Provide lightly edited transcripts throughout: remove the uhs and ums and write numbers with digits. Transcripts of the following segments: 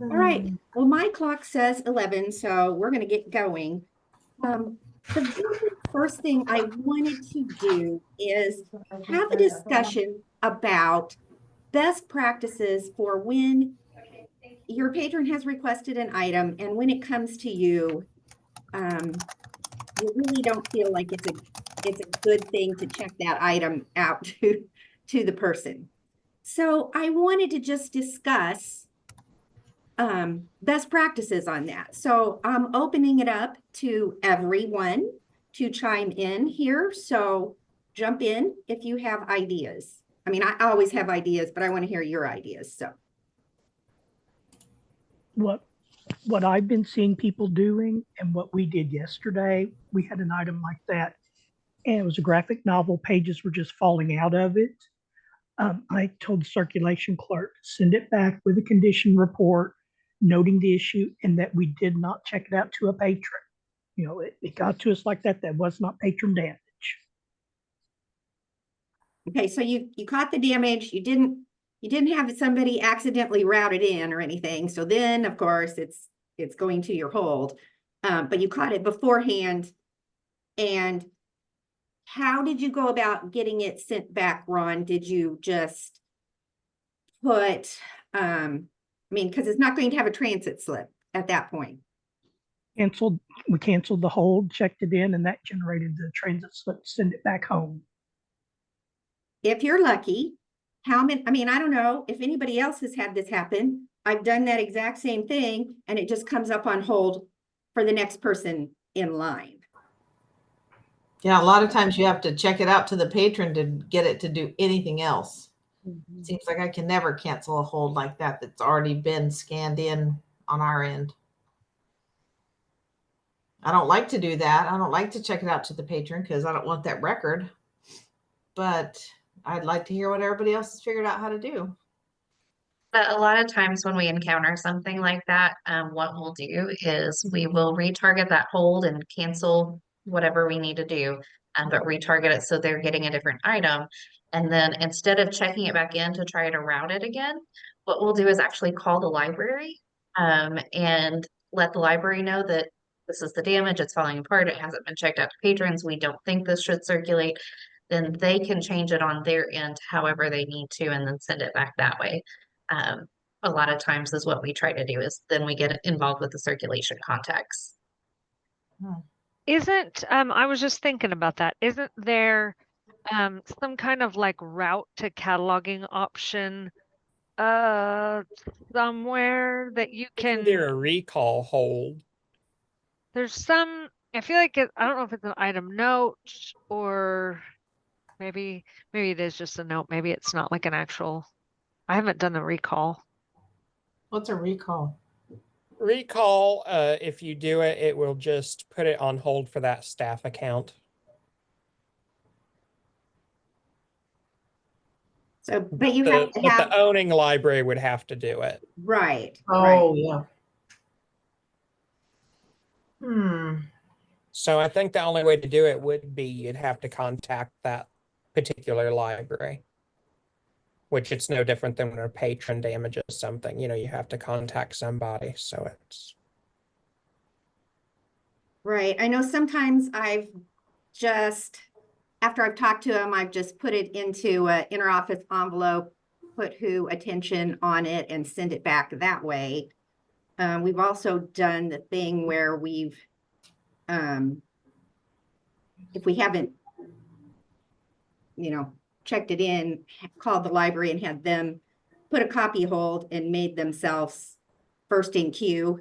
All right. Well, my clock says 11, so we're going to get going. The very first thing I wanted to do is have a discussion about best practices for when your patron has requested an item and when it comes to you, you really don't feel like it's a good thing to check that item out to the person. So I wanted to just discuss best practices on that. So I'm opening it up to everyone to chime in here. So jump in if you have ideas. I mean, I always have ideas, but I want to hear your ideas. So what I've been seeing people doing and what we did yesterday, we had an item like that, and it was a graphic novel. Pages were just falling out of it. I told the circulation clerk to send it back with a condition report noting the issue and that we did not check it out to a patron. You know, it got to us like that. That was not patron damage. okay, so you caught the damage. You didn't have somebody accidentally route it in or anything. So then, of course, it's going to your hold. But you caught it beforehand. And how did you go about getting it sent back, Ron? Did you just put, I mean, because it's not going to have a transit slip at that point. We canceled the hold, checked it in, and that generated the transit slip to send it back home. If you're lucky, how many, I mean, I don't know if anybody else has had this happen. I've done that exact same thing and it just comes up on hold for the next person in line. Yeah, a lot of times you have to check it out to the patron to get it to do anything else. It seems like I can never cancel a hold like that that's already been scanned in on our end. I don't like to do that. I don't like to check it out to the patron because I don't want that record. But I'd like to hear what everybody else has figured out how to do. But a lot of times when we encounter something like that, what we'll do is we will retarget that hold and cancel whatever we need to do, but retarget it so they're getting a different item. And then instead of checking it back in to try to route it again, what we'll do is actually call the library and let the library know that this is the damage, it's falling apart, it hasn't been checked out to patrons, we don't think this should circulate. Then they can change it on their end however they need to and then send it back that way. A lot of times is what we try to do is then we get involved with the circulation contacts. I was just thinking about that. Isn't there some kind of like route to cataloging option somewhere that you can? Isn't there a recall hold? There's some, I feel like I don't know if it's an item note or maybe it is just a note. Maybe it's not like an actual, I haven't done a recall. What's a recall? Recall, if you do it, it will just put it on hold for that staff account. So, but you have to have the owning library would have to do it. right. Oh, right. yeah. So I think the only way to do it would be you'd have to contact that particular library, which it's no different than when a patron damages something. You know, you have to contact somebody. So it's right. I know sometimes I've just, after I've talked to them, I've just put it into an interoffice envelope, put who attention on it and send it back that way. We've also done the thing where we've, if we haven't, you know, checked it in, called the library and had them put a copy hold and made themselves first in queue.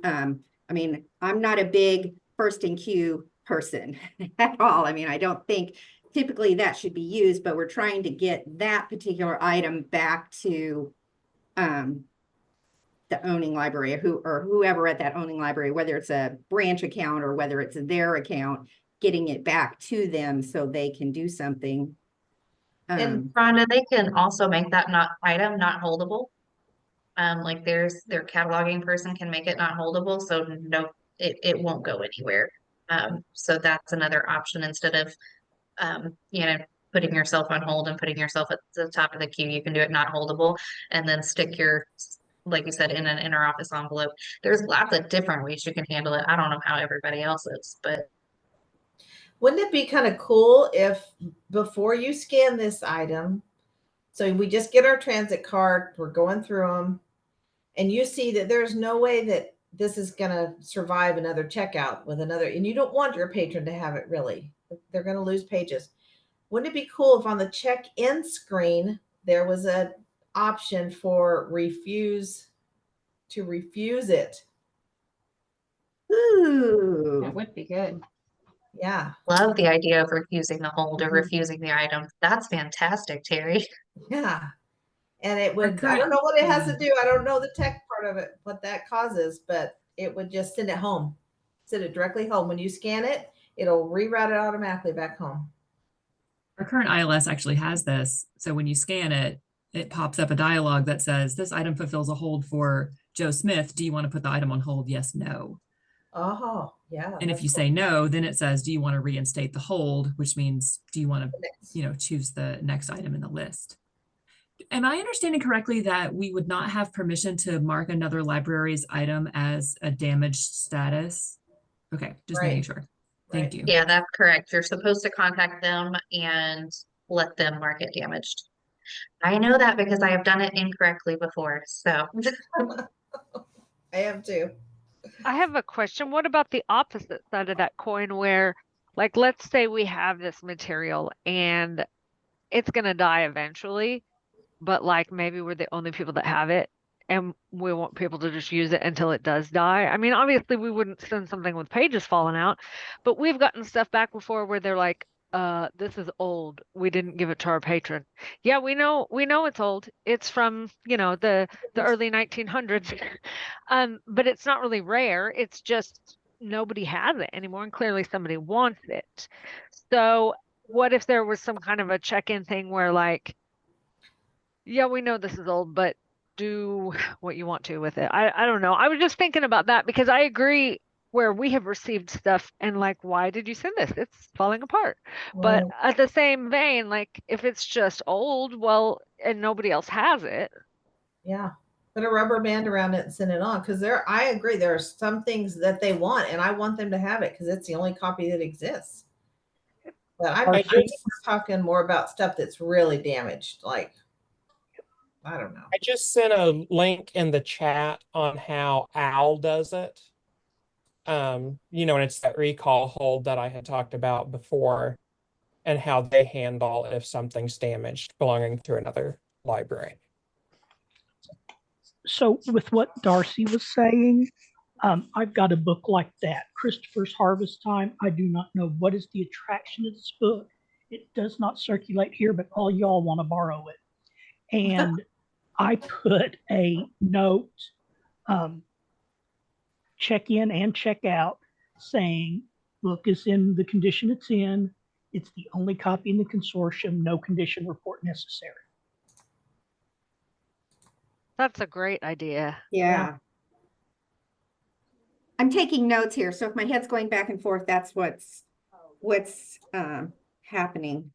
I mean, I'm not a big first in queue person at all. I mean, I don't think typically that should be used, but we're trying to get that particular item back to the owning library or whoever at that owning library, whether it's a branch account or whether it's their account, getting it back to them so they can do something. And Rhonda, they can also make that item not holdable. Like their cataloging person can make it not holdable, so no, it won't go anywhere. So that's another option instead of you know, putting yourself on hold and putting yourself at the top of the queue. You can do it not holdable and then stick your like you said, in an inter-office envelope. There's lots of different ways you can handle it. I don't know how everybody else is, but Wouldn't it be kind of cool if before you scan this item, so we just get our transit card, we're going through them, and you see that there's no way that this is going to survive another checkout with another, and you don't want your patron to have it really. They're going to lose pages. Wouldn't it be cool if on the check-in screen there was an option for refuse it? Ooh. That would be good. Yeah. love the idea of refusing the hold or Mhm. refusing the item. That's fantastic, Terry. Yeah. And it would, I current- don't know what it has to do. I don't know the tech part of it, what that causes, but it would just send it home, send it directly home. When you scan it, it'll reroute it automatically back home. Our current ILS actually has this. So when you scan it, it pops up a dialog that says, this item fulfills a hold for Joe Smith. Do you want to put the item on hold? Yes, no. Oh, yeah. And if that's you cool. say no, then it says, do you want to reinstate the hold? Which means, do you want to, Next. choose the next item in the list? Am I understanding correctly that we would not have permission to mark another library's item as a damaged status? Okay, just making Right. sure. Thank Right. you. Yeah, that's correct. You're supposed to contact them and let them mark it damaged. I know that because I have done it incorrectly before. So I am too. I have a question. What about the opposite side of that coin where, like, let's say we have this material and it's gonna die eventually, but like maybe we're the only people that have it and we want people to just use it until it does die. I mean, obviously we wouldn't send something with pages falling out, but we've gotten stuff back before where they're like, this is old. We didn't give it to our patron. Yeah, we know it's old. It's from, the early 1900s. But it's not really rare. It's just nobody has it anymore, and clearly somebody wants it. So what if there was some kind of a check-in thing where like, yeah, we know this is old, but do what you want to with it. I don't know. I was just thinking about that because I agree where we have received stuff and like, why did you send this? It's falling apart. But Right. at the same vein, like if it's just old, well, and nobody else has it. Yeah. Put a rubber band around it and send it on. Because I agree, there are some things that they want, and I want them to have it because it's the only copy that exists. But I think we're talking more about stuff that's really damaged. Like, I don't know. I just sent a link in the chat on how OWL does it. And it's that recall hold that I had talked about before and how they handle if something's damaged belonging to another library. So with what Darcy was saying, I've got a book like that, Christopher's Harvest Time. I do not know what is the attraction of this book. It does not circulate here, but all y'all want to borrow it. And I put a note, check in and check out, saying, book is in the condition it's in. It's the only copy in the consortium, no condition report necessary. That's a great idea. Yeah. I'm taking notes here, so if my head's going back and forth, that's what's happening.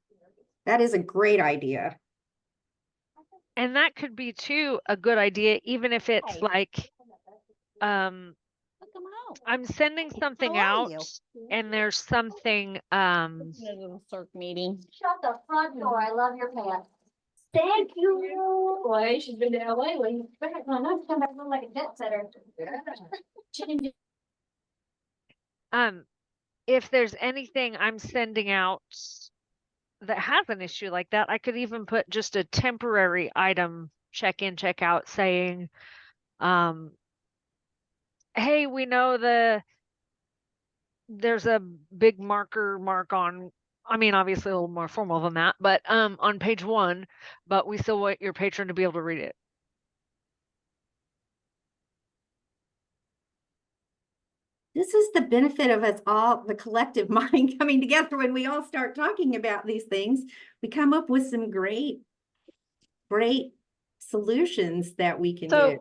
That is a great idea. And that could be too a good idea, even if it's like, I'm sending something How are out you? and there's something, A little circ meeting. Shut the front door. I love your pants. Thank you. Boy, she's been to LA. When you back, no, no, come back look like a jet setter. if there's anything I'm sending out that has an issue like that, I could even put just a temporary item check in, check out saying, hey, we know there's a big mark on, I mean, obviously a little more formal than that, but on page 1, but we still want your patron to be able to read it. This is the benefit of us all, the collective mind coming together when we all start talking about these things. We come up with some great solutions that we can do.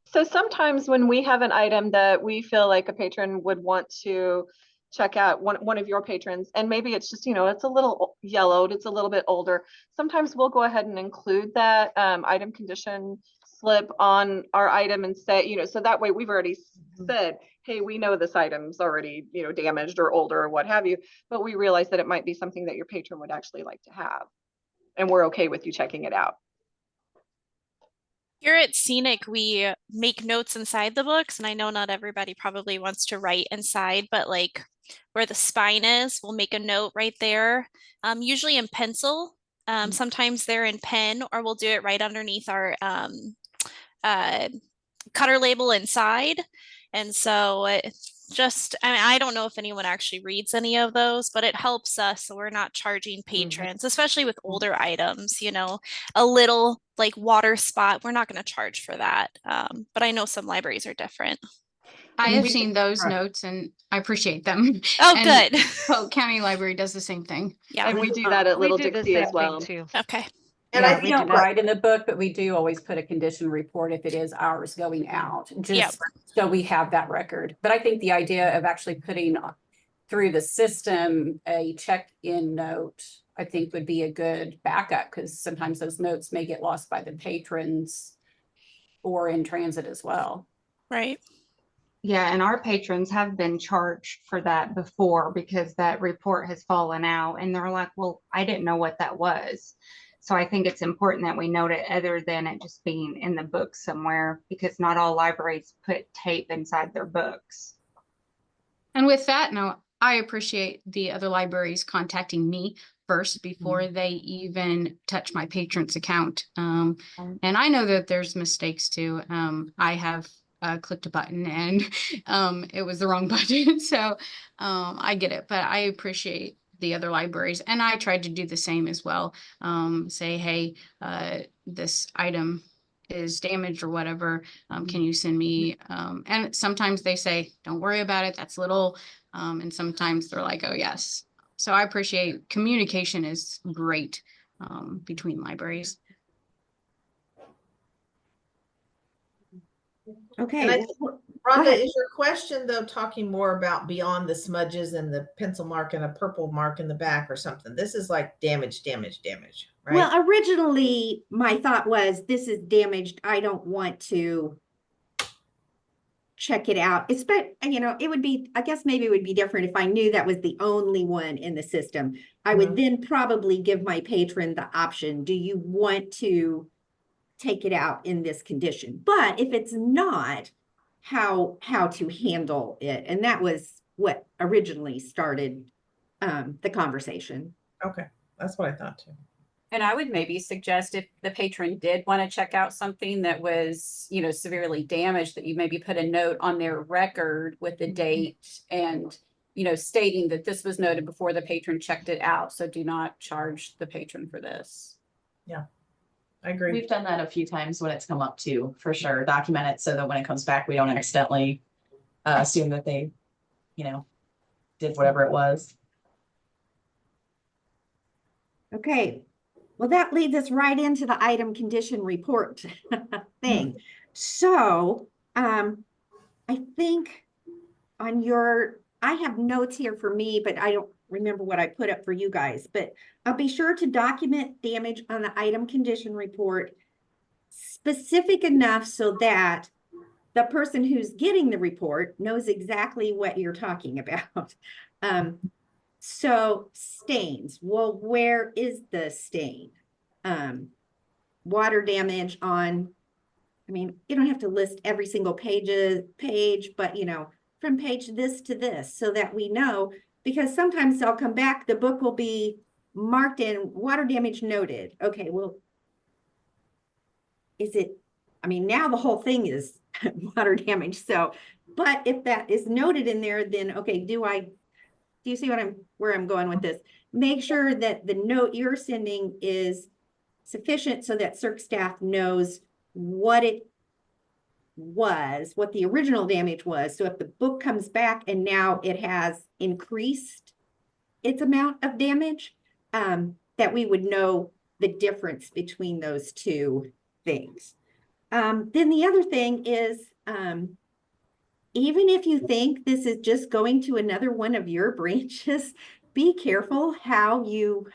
So sometimes when we have an item that we feel like a patron would want to check out, one of your patrons, and maybe it's just, it's a little yellowed, it's a little bit older. Sometimes we'll go ahead and include that item condition slip on our item and say, you know, so that way we've already said, hey, we know this item's already, you know, damaged or older or what have you, but we realize that it might be something that your patron would actually like to have. And we're okay with you checking it out. Here at Scenic, we make notes inside the books, and I know not everybody probably wants to write inside, but like where the spine is, we'll make a note right there, usually in pencil. Sometimes they're in pen, or we'll do it right underneath our cutter label inside. And so just, I mean, I don't know if anyone actually reads any of those, but it helps us so we're not charging patrons, especially with older items, you know, a little like water spot, we're not going to charge for that. But I know some libraries are different. I And have we- seen those notes and I appreciate them. Oh, And good. Polk County Library does the same thing. Yeah. And we do that at We Little do the Dixie same as thing well. too. Okay. And Yeah, I we We think don't do that. write in the book, but we do always put a condition report if it is ours going out, just so we have that record. But I think the idea of actually putting through the system a check-in note, I think would be a good backup, because sometimes those notes may get lost by the patrons or in transit as well. Right. Yeah, and our patrons have been charged for that before because that report has fallen out and they're like, well, I didn't know what that was. So I think it's important that we note it other than it just being in the book somewhere, because not all libraries put tape inside their books. And with that note, I appreciate the other libraries contacting me first before they even touch my patron's account. And I know that there's mistakes too. I have clicked a button and it was the wrong button. So I get it, but I appreciate the other libraries. And I tried to do the same as well. Say, hey, this item is damaged or whatever. Can you send me? And sometimes they say, don't worry about it. That's little. And sometimes they're like, oh, yes. So I appreciate communication is great between libraries. Okay. And I well, think, go Rhonda, ahead. is your question though talking more about beyond the smudges and the pencil mark and a purple mark in the back or something? This is like damage, right? Well, originally my thought was this is damaged. I don't want to check it out. You know, it would be, I guess maybe it would be different if I knew that was the only one in the system. I would then probably give my patron the option. Do you want to take it out in this condition? But if it's not, how to handle it. And that was what originally started the conversation. Okay, that's what I thought too. And I would maybe suggest if the patron did want to check out something that was, you know, severely damaged, that you maybe put a note on their record with the date and, you know, stating that this was noted before the patron checked it out. So do not charge the patron for this. Yeah, I agree. We've done that a few times when it's come up too, for sure. Document it so that when it comes back, we don't accidentally assume that they, you know, did whatever it was. Okay. Well, that leads us right into the item condition report thing. So, I think on I have notes here for me, but I don't remember what I put up for you guys, but I'll be sure to document damage on the item condition report specific enough so that the person who's getting the report knows exactly what you're talking about. So stains, well, where is the stain? Water damage on, I mean, you don't have to list every single page, but you know, from page this to this, so that we know, because sometimes they'll come back, the book will be marked in water damage noted. Okay, well, is it, I mean, now the whole thing is water damage. So, but if that is noted in there, then okay, do you see where I'm going with this? Make sure that the note you're sending is sufficient so that CERC staff knows what it was, what the original damage was. So if the book comes back and now it has increased its amount of damage, that we would know the difference between those two things. Then the other thing is, even if you think this is just going to another one of your branches, be careful how you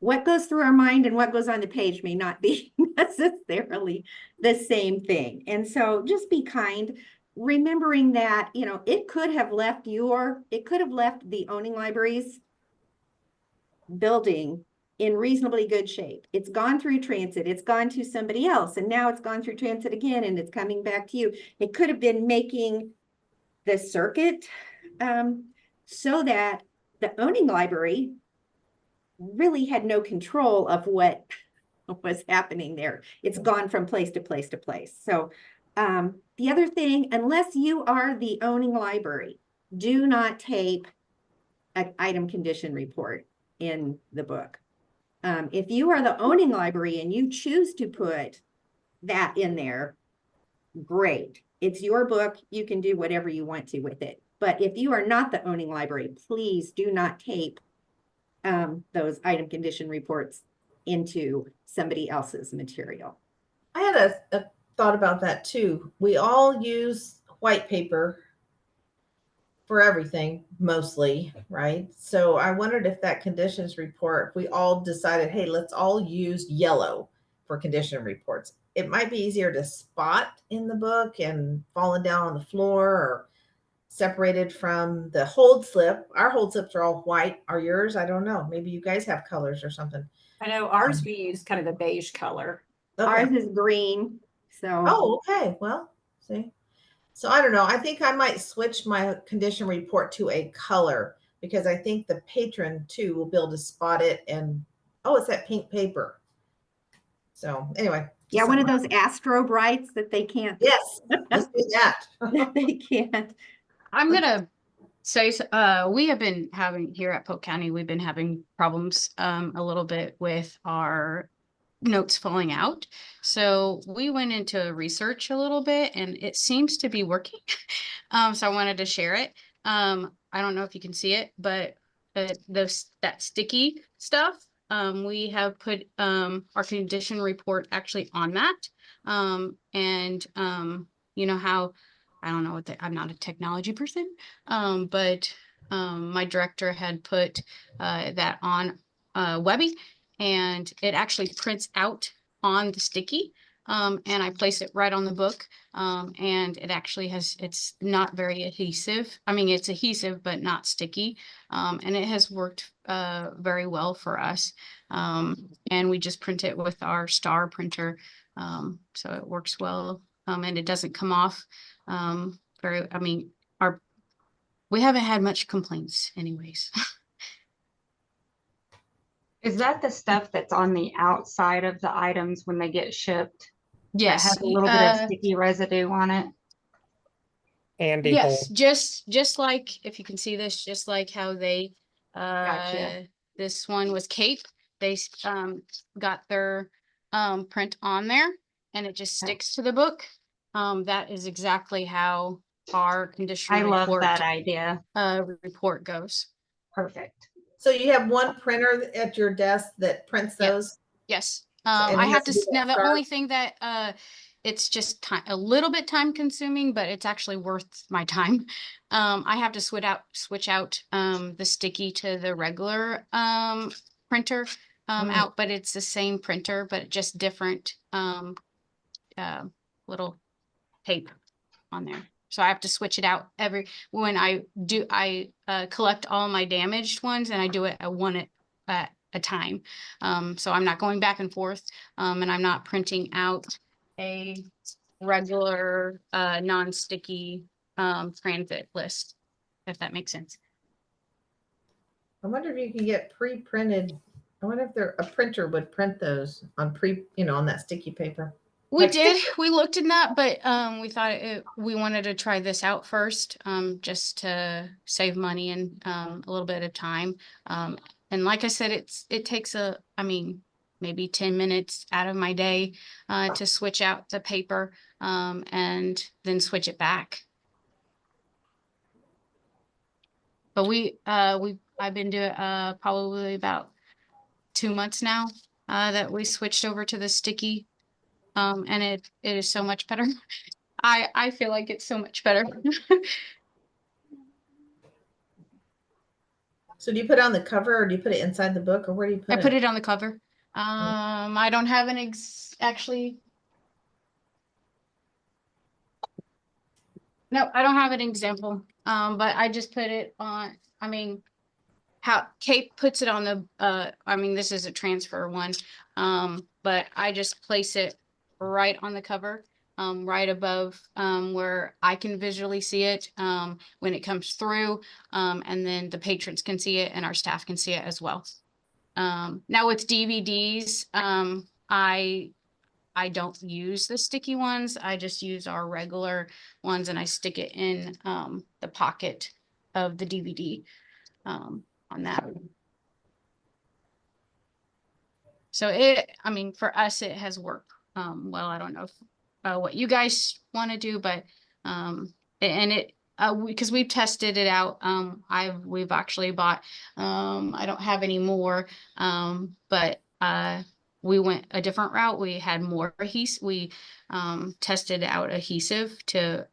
what goes through our mind and what goes on the page may not be necessarily the same thing. And so just be kind, remembering that, you know, it could have left the owning libraries building in reasonably good shape. It's gone through transit, it's gone to somebody else, and now it's gone through transit again, and it's coming back to you. It could have been making the circuit so that the owning library really had no control of what was happening there. It's gone from place to place to place. So the other thing, unless you are the owning library, do not tape an item condition report in the book. If you are the owning library and you choose to put that in there, great. It's your book. You can do whatever you want to with it. But if you are not the owning library, please do not tape those item condition reports into somebody else's material. I had a thought about that too. We all use white paper for everything, mostly, right? So I wondered if that conditions report, if we all decided, hey, let's all use yellow for condition reports. It might be easier to spot in the book and falling down on the floor or separated from the hold slip. Our hold slips are all white. Are yours? I don't know. Maybe you guys have colors or something. I know ours, we use kind of the beige color. Okay. Ours is green. So Oh, okay. Well, see. So I don't know. I think I might switch my condition report to a color because I think the patron too will be able to spot it. And oh, it's that pink paper. So anyway. yeah, one of those Astro Brights that they can't. Yes, let's do that. They can't. I'm gonna say, we have been having here at Polk County, we've been having problems a little bit with our notes falling out. So we went into research a little bit and it seems to be working. So I wanted to share it. I don't know if you can see it, but that sticky stuff, we have put our condition report actually on that. You know how, I don't know I'm not a technology person, but my director had put that on Webby, and it actually prints out on the sticky, and I place it right on the book, and it actually it's not very adhesive. I mean, it's adhesive, but not sticky, and it has worked very well for us, and we just print it with our Star printer, so it works well, and it doesn't come off I mean, we haven't had much complaints anyways. Is that the stuff that's on the outside of the items when they get shipped? Yes. That has a little bit of sticky residue on it? Andy Yes, Hole. just like, if you can see this, just like how they, Gotcha. this one was Cape. They got their print on there and it just Okay. sticks to the book. That is exactly how our condition I love report that idea. report goes. Perfect. So you have one printer at your desk that prints Yep. those? Yes. and I it have has to, to be now that the sharp? only thing that, it's just a little bit time consuming, but it's actually worth my time. I have to switch out, the sticky to the regular, printer, out, but it's the same printer, but just different, little tape on there. So I have to switch it out when I collect all my damaged ones and I do it at one at a time. So I'm not going back and forth, and I'm not printing out a regular, non-sticky, transit list, if that makes sense. I wonder if you can get pre-printed. I wonder if a printer would print those on on that sticky paper. We Like did, stickers. we looked in that, but we thought we wanted to try this out first, just to save money and a little bit of time. And like I said, it takes maybe 10 minutes out of my day to switch out the paper and then switch it back. But I've been doing probably about 2 months now that we switched over to the sticky. And it is so much better. I feel like it's so much better. So do you put it on the cover or do you put it inside the book or where do you put I it? put it on the cover. I don't have an actually. No, I don't have an example. But I just put it on, I mean, how Kate puts it on the, I mean, this is a transfer one. But I just place it right on the cover, right above, where I can visually see it, when it comes through. And then the patrons can see it and our staff can see it as well. Now with DVDs, I don't use the sticky ones. I just use our regular ones and I stick it in the pocket of the DVD on that. So I mean, for us, it has worked well. I don't know if, what you guys want to do, but because we've tested it out. We've actually bought, I don't have any more, but we went a different route. We had more adhesive. We tested out adhesive to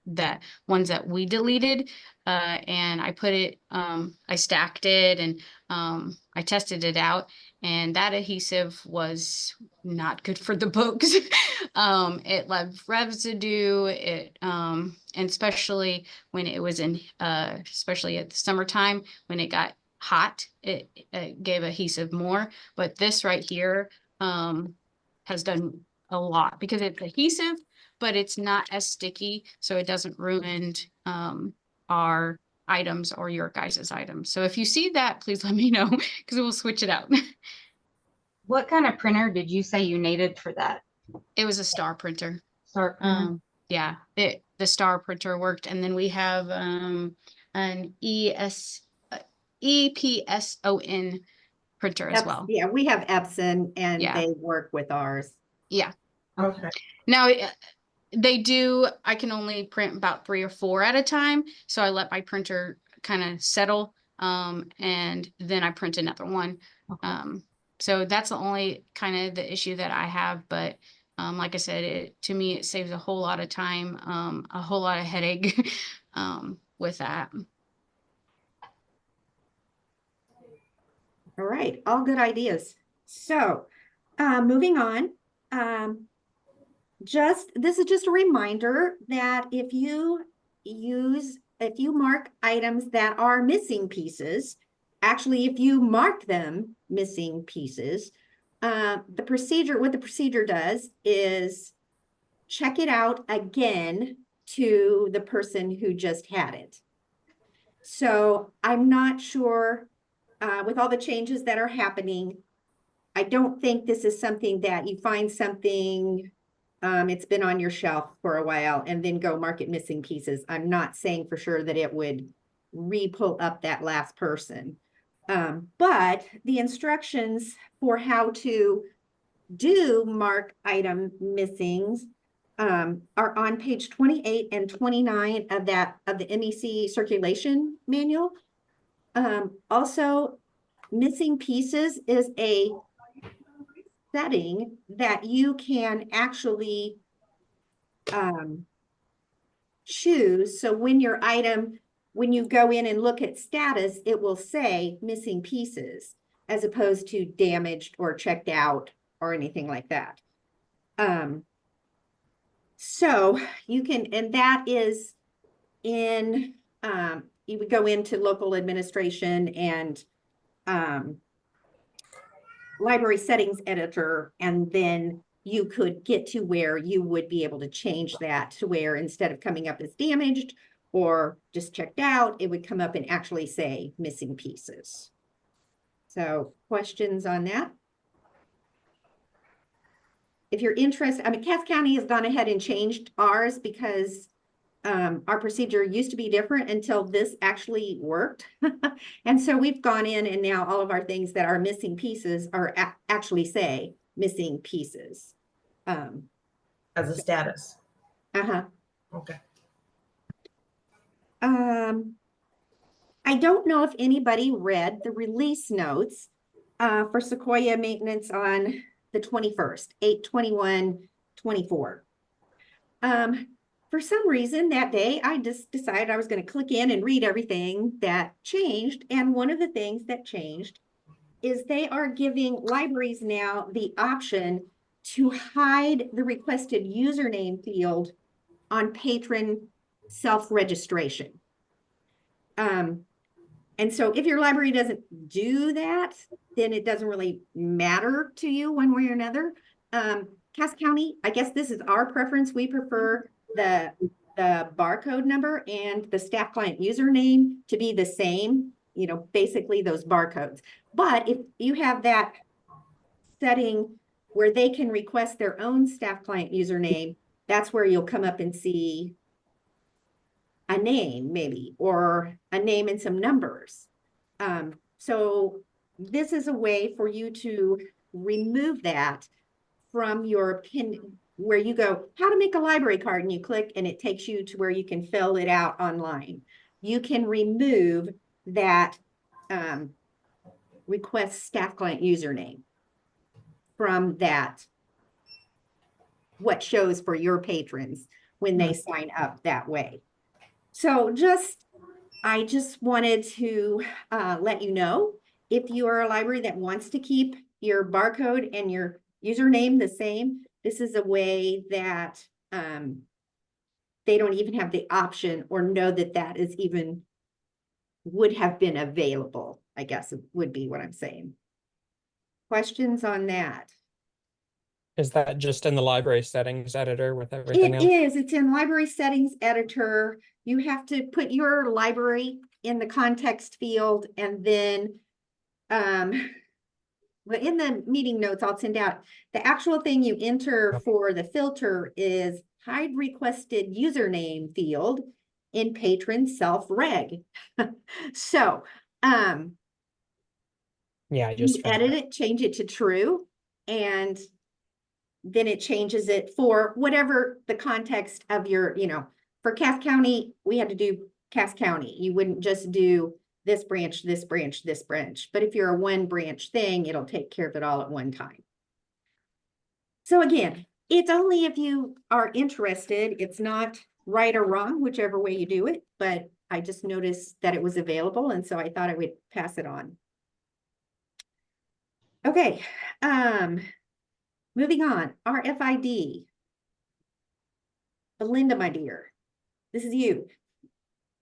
that ones that we deleted, and I put it, I stacked it and I tested it out, and that adhesive was not good for the books. It left residue. And especially when it was in, especially at the summertime when it got hot, it gave adhesive more. But this right here has done a lot because it's adhesive, but it's not as sticky, so it doesn't ruin our items or your guys' items. So if you see that, please let me know because we'll switch it out. What kind of printer did you say you needed for that? It was a star printer. Star printer? Yeah, the star printer worked, and then we have an EPSON printer as well. Yeah, we have Epson and Yeah. they work with ours. Yeah. Okay. Now they do, I can only print about 3 or 4 at a time. So I let my printer kind of settle, and then I print another one. So that's the only kind of the issue that I have. But like I said, to me, it saves a whole lot of time, a whole lot of headache with that. All right, all good ideas. So moving on, this is just a reminder that if you mark items that are missing pieces, actually, if you mark them missing pieces, what the procedure does is check it out again to the person who just had it. So I'm not sure, with all the changes that are happening, I don't think this is something that you find something, it's been on your shelf for a while and then go mark it missing pieces. I'm not saying for sure that it would re-pull up that last person. But the instructions for how to do mark item missings are on page 28 and 29 of the MEC circulation manual. Also, missing pieces is a setting that you can actually choose. So when you go in and look at status, it will say missing pieces as opposed to damaged or checked out or anything like that. So you can, and that is in, you would go into local administration and library settings editor, and then you could get to where you would be able to change that to where instead of coming up as damaged or just checked out, it would come up and actually say missing pieces. So questions on that? If you're interested, I mean, Cass County has gone ahead and changed ours because our procedure used to be different until this actually worked. And so we've gone in and now all of our things that are missing pieces are actually say missing pieces. As a status. Uh-huh. Okay. I don't know if anybody read the release notes for Sequoia maintenance on the 21st, 8/21/24. for some reason that day, I just decided I was going to click in and read everything that changed. And one of the things that changed is they are giving libraries now the option to hide the requested username field on patron self-registration. And so if your library doesn't do that, then it doesn't really matter to you one way or another. Cass County, I guess this is our preference. We prefer the barcode number and the staff client username to be the same, you know, basically those barcodes. But if you have that setting where they can request their own staff client username, that's where you'll come up and see a name maybe, or a name and some numbers. So this is a way for you to remove that from your pin, where you go, how to make a library card, and you click and it takes you to where you can fill it out online. You can remove that request staff client username from that, what shows for your patrons when they sign up that way. So I just wanted to let you know, if you are a library that wants to keep your barcode and your username the same, this is a way that they don't even have the option or know that that is even would have been available, I guess would be what I'm saying. Questions on that? Is that just in the library settings editor with everything else? It is. It's in library settings editor. You have to put your library in the context field, and then but in the meeting notes I'll send out, the actual thing you enter for the filter is hide requested username field in patron self-reg. So yeah, I you just edit it, change it to true, and then it changes it for whatever the context of your, you know, for Cass County, we had to do Cass County. You wouldn't just do this branch, this branch, this branch. But if you're a one branch thing, it'll take care of it all at one time. So again, it's only if you are interested. It's not right or wrong, whichever way you do it, but I just noticed that it was available, and so I thought I would pass it on. Okay, moving on, RFID. Belinda, my dear, this is you.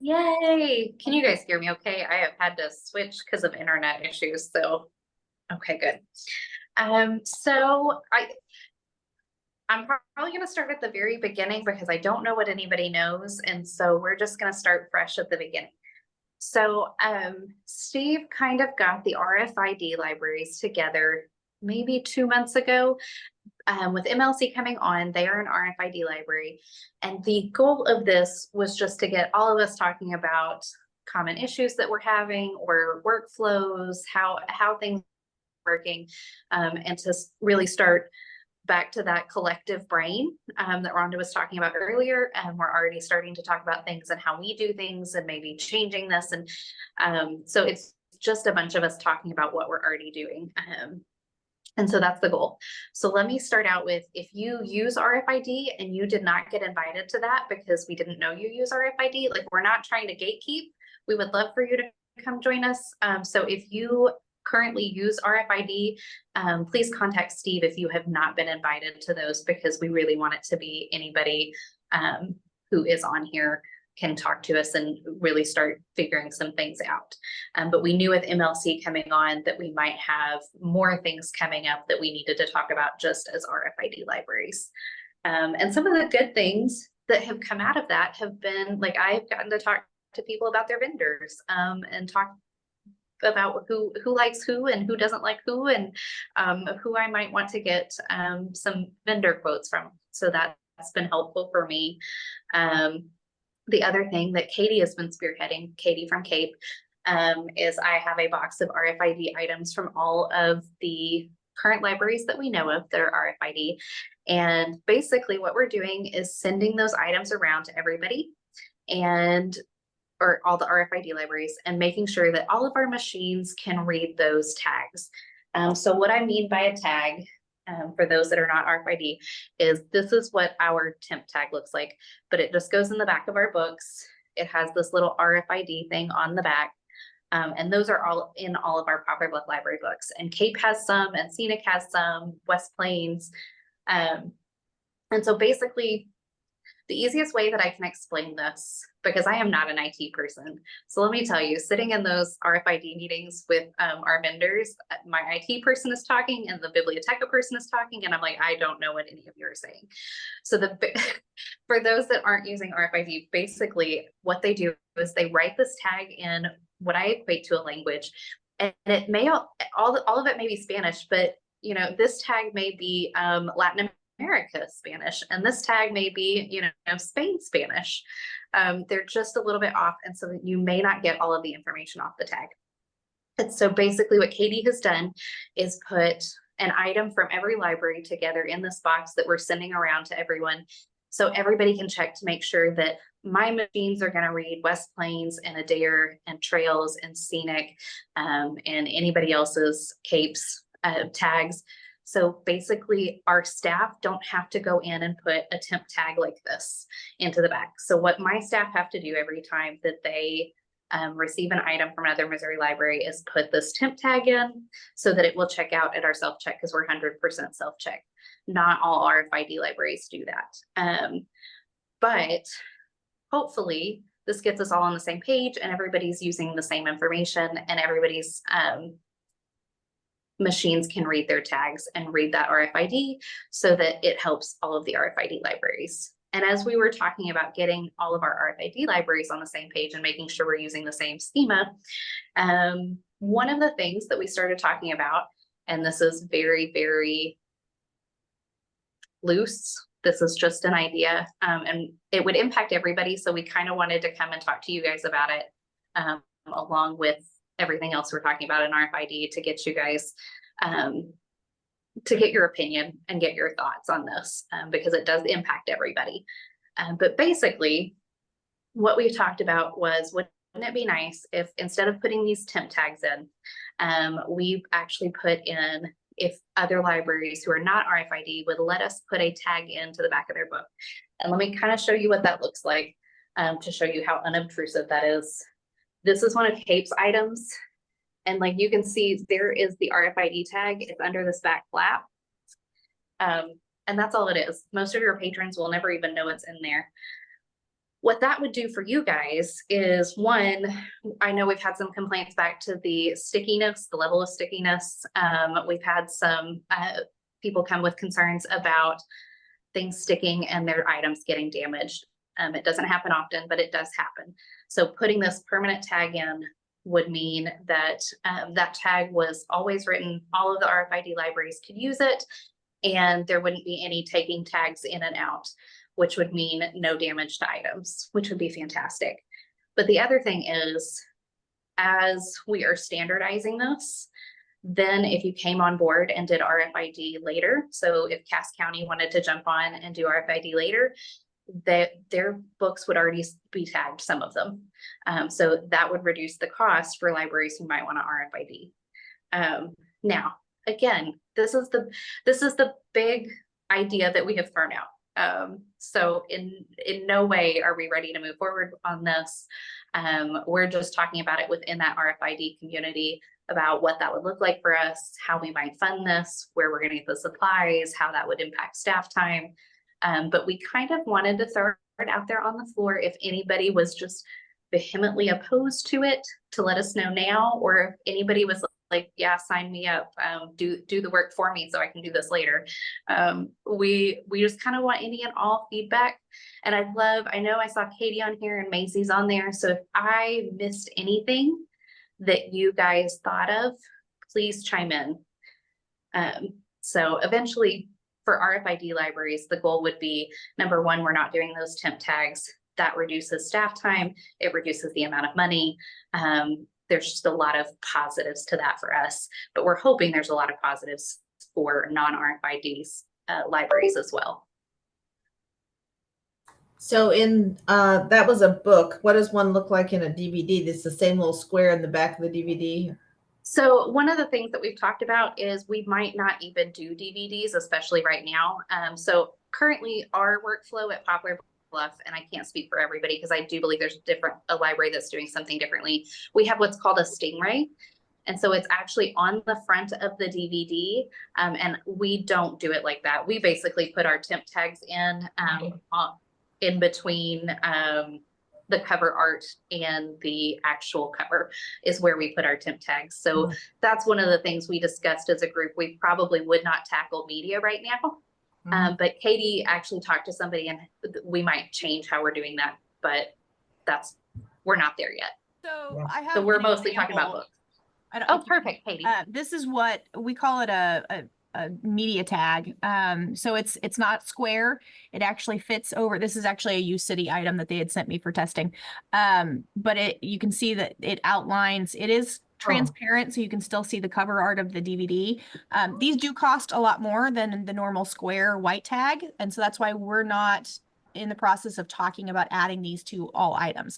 Yay! Can you guys hear me okay? I have had to switch because of internet issues, so okay, good. So I'm probably going to start at the very beginning because I don't know what anybody knows, and so we're just going to start fresh at the beginning. So Steve kind of got the RFID libraries together maybe 2 months ago. With MLC coming on, they are an RFID library. And the goal of this was just to get all of us talking about common issues that we're having, or workflows, how things are working, and to really start back to that collective brain that Rhonda was talking about earlier. And we're already starting to talk about things and how we do things and maybe changing this. And so it's just a bunch of us talking about what we're already doing. And so that's the goal. So let me start out with, if you use RFID and you did not get invited to that because we didn't know you use RFID, like, we're not trying to gatekeep. We would love for you to come join us. So if you currently use RFID, please contact Steve if you have not been invited to those, because we really want it to be anybody who is on here can talk to us and really start figuring some things out. But we knew with MLC coming on that we might have more things coming up that we needed to talk about just as RFID libraries. And some of the good things that have come out of that have been, like, I've gotten to talk to people about their vendors and talk about who likes who and who doesn't like who, and who I might want to get some vendor quotes from. So that's been helpful for me. The other thing that Katie has been spearheading, Katie from Cape, is I have a box of RFID items from all of the current libraries that we know of that are RFID. And basically what we're doing is sending those items around to everybody, or all the RFID libraries, and making sure that all of our machines can read those tags. So what I mean by a tag for those that are not RFID, is this is what our temp tag looks like, but it just goes in the back of our books. It has this little RFID thing on the back. And those are all in all of our Poplar Bluff Library books. And Cape has some, and Scenic has some, West Plains. And so basically, the easiest way that I can explain this, because I am not an IT person. So let me tell you, sitting in those RFID meetings with our vendors, my IT person is talking and the Biblioteca person is talking, and I'm like, I don't know what any of you are saying. So for those that aren't using RFID, basically what they do is they write this tag in what I equate to a language, and it may all of it may be Spanish, but you know, this tag may be Latin America Spanish, and this tag may be, you know, Spain Spanish. They're just a little bit off, and so you may not get all of the information off the tag. And so basically what Katie has done is put an item from every library together in this box that we're sending around to everyone, so everybody can check to make sure that my machines are going to read West Plains and Adair and Trails and Scenic, and anybody else's Capes tags. So basically our staff don't have to go in and put a temp tag like this into the back. So what my staff have to do every time that they receive an item from another Missouri library is put this temp tag in so that it will check out at our self-check, because we're 100% self-check. Not all RFID libraries do that. But hopefully this gets us all on the same page and everybody's using the same information, and everybody's machines can read their tags and read that RFID so that it helps all of the RFID libraries. And as we were talking about getting all of our RFID libraries on the same page and making sure we're using the same schema, one of the things that we started talking about, and this is very, very loose, this is just an idea, and it would impact everybody. So we kind of wanted to come and talk to you guys about it, along with everything else we're talking about in RFID, to get you guys, to get your opinion and get your thoughts on this, because it does impact everybody. But basically what we talked about was, wouldn't it be nice if instead of putting these temp tags in, we actually put in, if other libraries who are not RFID would let us put a tag into the back of their book. And let me kind of show you what that looks like, to show you how unobtrusive that is. This is one of Cape's items. And like you can see, there is the RFID tag. It's under this back flap. And that's all it is. Most of your patrons will never even know it's in there. What that would do for you guys is, one, I know we've had some complaints back to the stickiness, the level of stickiness. We've had some people come with concerns about things sticking and their items getting damaged. It doesn't happen often, but it does happen. So putting this permanent tag in would mean that that tag was always written, all of the RFID libraries could use it, and there wouldn't be any taking tags in and out, which would mean no damage to items, which would be fantastic. But the other thing is, as we are standardizing this, then if you came on board and did RFID later, so if Cass County wanted to jump on and do RFID later, that their books would already be tagged, some of them. So that would reduce the cost for libraries who might want to RFID. Now, again, this is the big idea that we have thrown out. So in no way are we ready to move forward on this. We're just talking about it within that RFID community, about what that would look like for us, how we might fund this, where we're going to get the supplies, how that would impact staff time. But we kind of wanted to throw it out there on the floor. If anybody was just vehemently opposed to it, to let us know now, or if anybody was like, yeah, sign me up, do the work for me so I can do this later. We just kind of want any and all feedback. And I know I saw Katie on here and Macy's on there. So if I missed anything that you guys thought of, please chime in. So eventually, for RFID libraries, the goal would be, number one, we're not doing those temp tags. That reduces staff time. It reduces the amount of money. There's just a lot of positives to that for us, but we're hoping there's a lot of positives for non-RFIDs libraries as well. So in that was a book. What does one look like in a DVD? This is the same little square in the back of the DVD. So one of the things that we've talked about is we might not even do DVDs, especially right now. So currently our workflow at Poplar Bluff, and I can't speak for everybody because I do believe there's a library that's doing something differently. We have what's called a Stingray. And so it's actually on the front of the DVD. And we don't do it like that. We basically put our temp tags in between the cover art and the actual cover is where we put our temp tags. So that's one of the things we discussed as a group. We probably would not tackle media right now. But Katie actually talked to somebody and we might change how we're doing that, but we're not there yet. So I have So we're an mostly talking about example. books. I don't- Oh, perfect, Katie. This is what we call it a media tag. So it's not square. It actually fits over. This is actually a U City item that they had sent me for testing. But you can see that it outlines, it is transparent, so you can still see the cover art of the DVD. These do cost a lot more than the normal square white tag. And so that's why we're not in the process of talking about adding these to all items.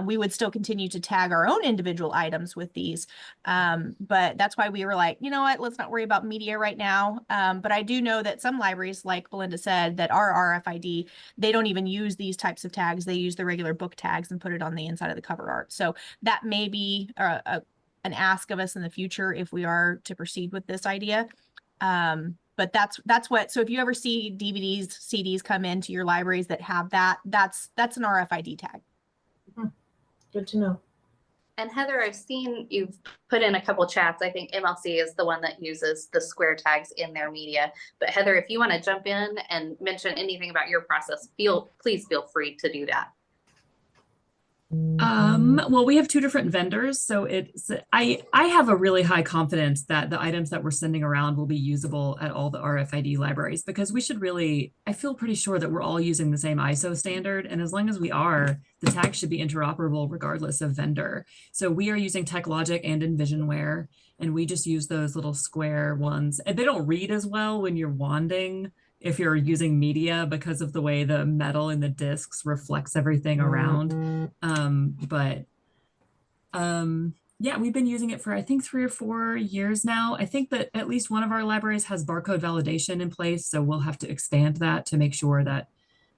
We would still continue to tag our own individual items with these. But that's why we were like, you know what, let's not worry about media right now. But I do know that some libraries, like Belinda said, that are RFID, they don't even use these types of tags. They use the regular book tags and put it on the inside of the cover art. So that may be an ask of us in the future if we are to proceed with this idea. But that's what, so if you ever see DVDs, CDs come into your libraries that have that's an RFID tag. Good to know. And Heather, I've seen you've put in a couple chats. I think MLC is the one that uses the square tags in their media. But Heather, if you want to jump in and mention anything about your process, please feel free to do that. Well, we have two different vendors, so I have a really high confidence that the items that we're sending around will be usable at all the RFID libraries, because we should really, I feel pretty sure that we're all using the same ISO standard, and as long as we are, the tag should be interoperable regardless of vendor. So we are using TechLogic and Envisionware, and we just use those little square ones, and they don't read as well when you're wanding if you're using media because of the way the metal in the discs reflects everything around. Yeah, we've been using it for, I think, 3 or 4 years now. I think that at least one of our libraries has barcode validation in place, so we'll have to expand that to make sure that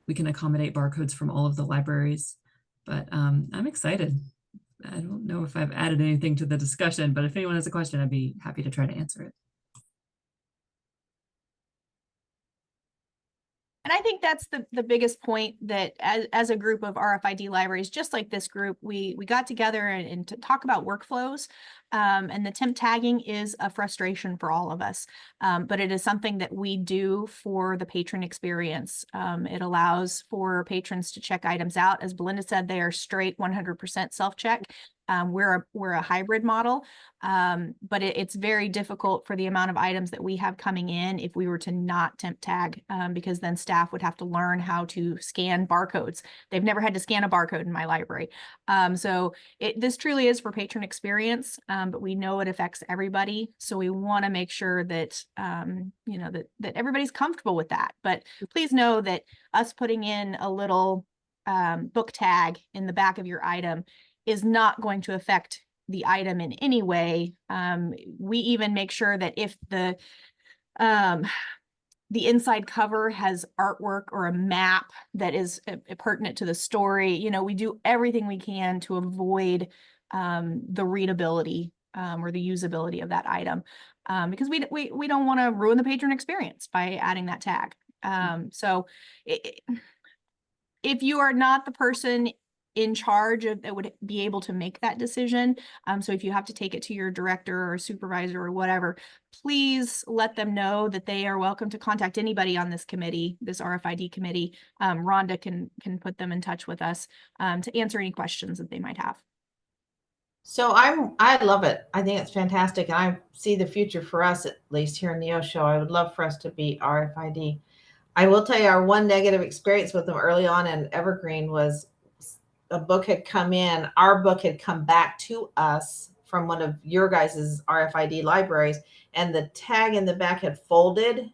we can accommodate barcodes from all of the libraries. But I'm excited. I don't know if I've added anything to the discussion, but if anyone has a question, I'd be happy to try to answer it. And I think that's the biggest point, that as a group of RFID libraries, just like this group, we got together and to talk about workflows. And the temp tagging is a frustration for all of us, but it is something that we do for the patron experience. It allows for patrons to check items out. As Belinda said, they are straight 100% self-check. We're a hybrid model, but it's very difficult for the amount of items that we have coming in if we were to not temp tag, because then staff would have to learn how to scan barcodes. They've never had to scan a barcode in my library. So this truly is for patron experience, but we know it affects everybody. So we want to make sure that, that everybody's comfortable with that. But please know that us putting in a little book tag in the back of your item is not going to affect the item in any way. We even make sure that if the inside cover has artwork or a map that is pertinent to the story, we do everything we can to avoid the readability or the usability of that item, because we don't want to ruin the patron experience by adding that tag. So if you are not the person in charge of that would be able to make that decision. So if you have to take it to your director or supervisor or whatever, please let them know that they are welcome to contact anybody on this committee, this RFID committee. Rhonda can put them in touch with us to answer any questions that they might have. So I love it. I think it's fantastic. And I see the future for us, at least here in the O show. I would love for us to be RFID. I will tell you, our one negative experience with them early on in Evergreen was a book had come in, our book had come back to us from one of your guys' RFID libraries, and the tag in the back had folded,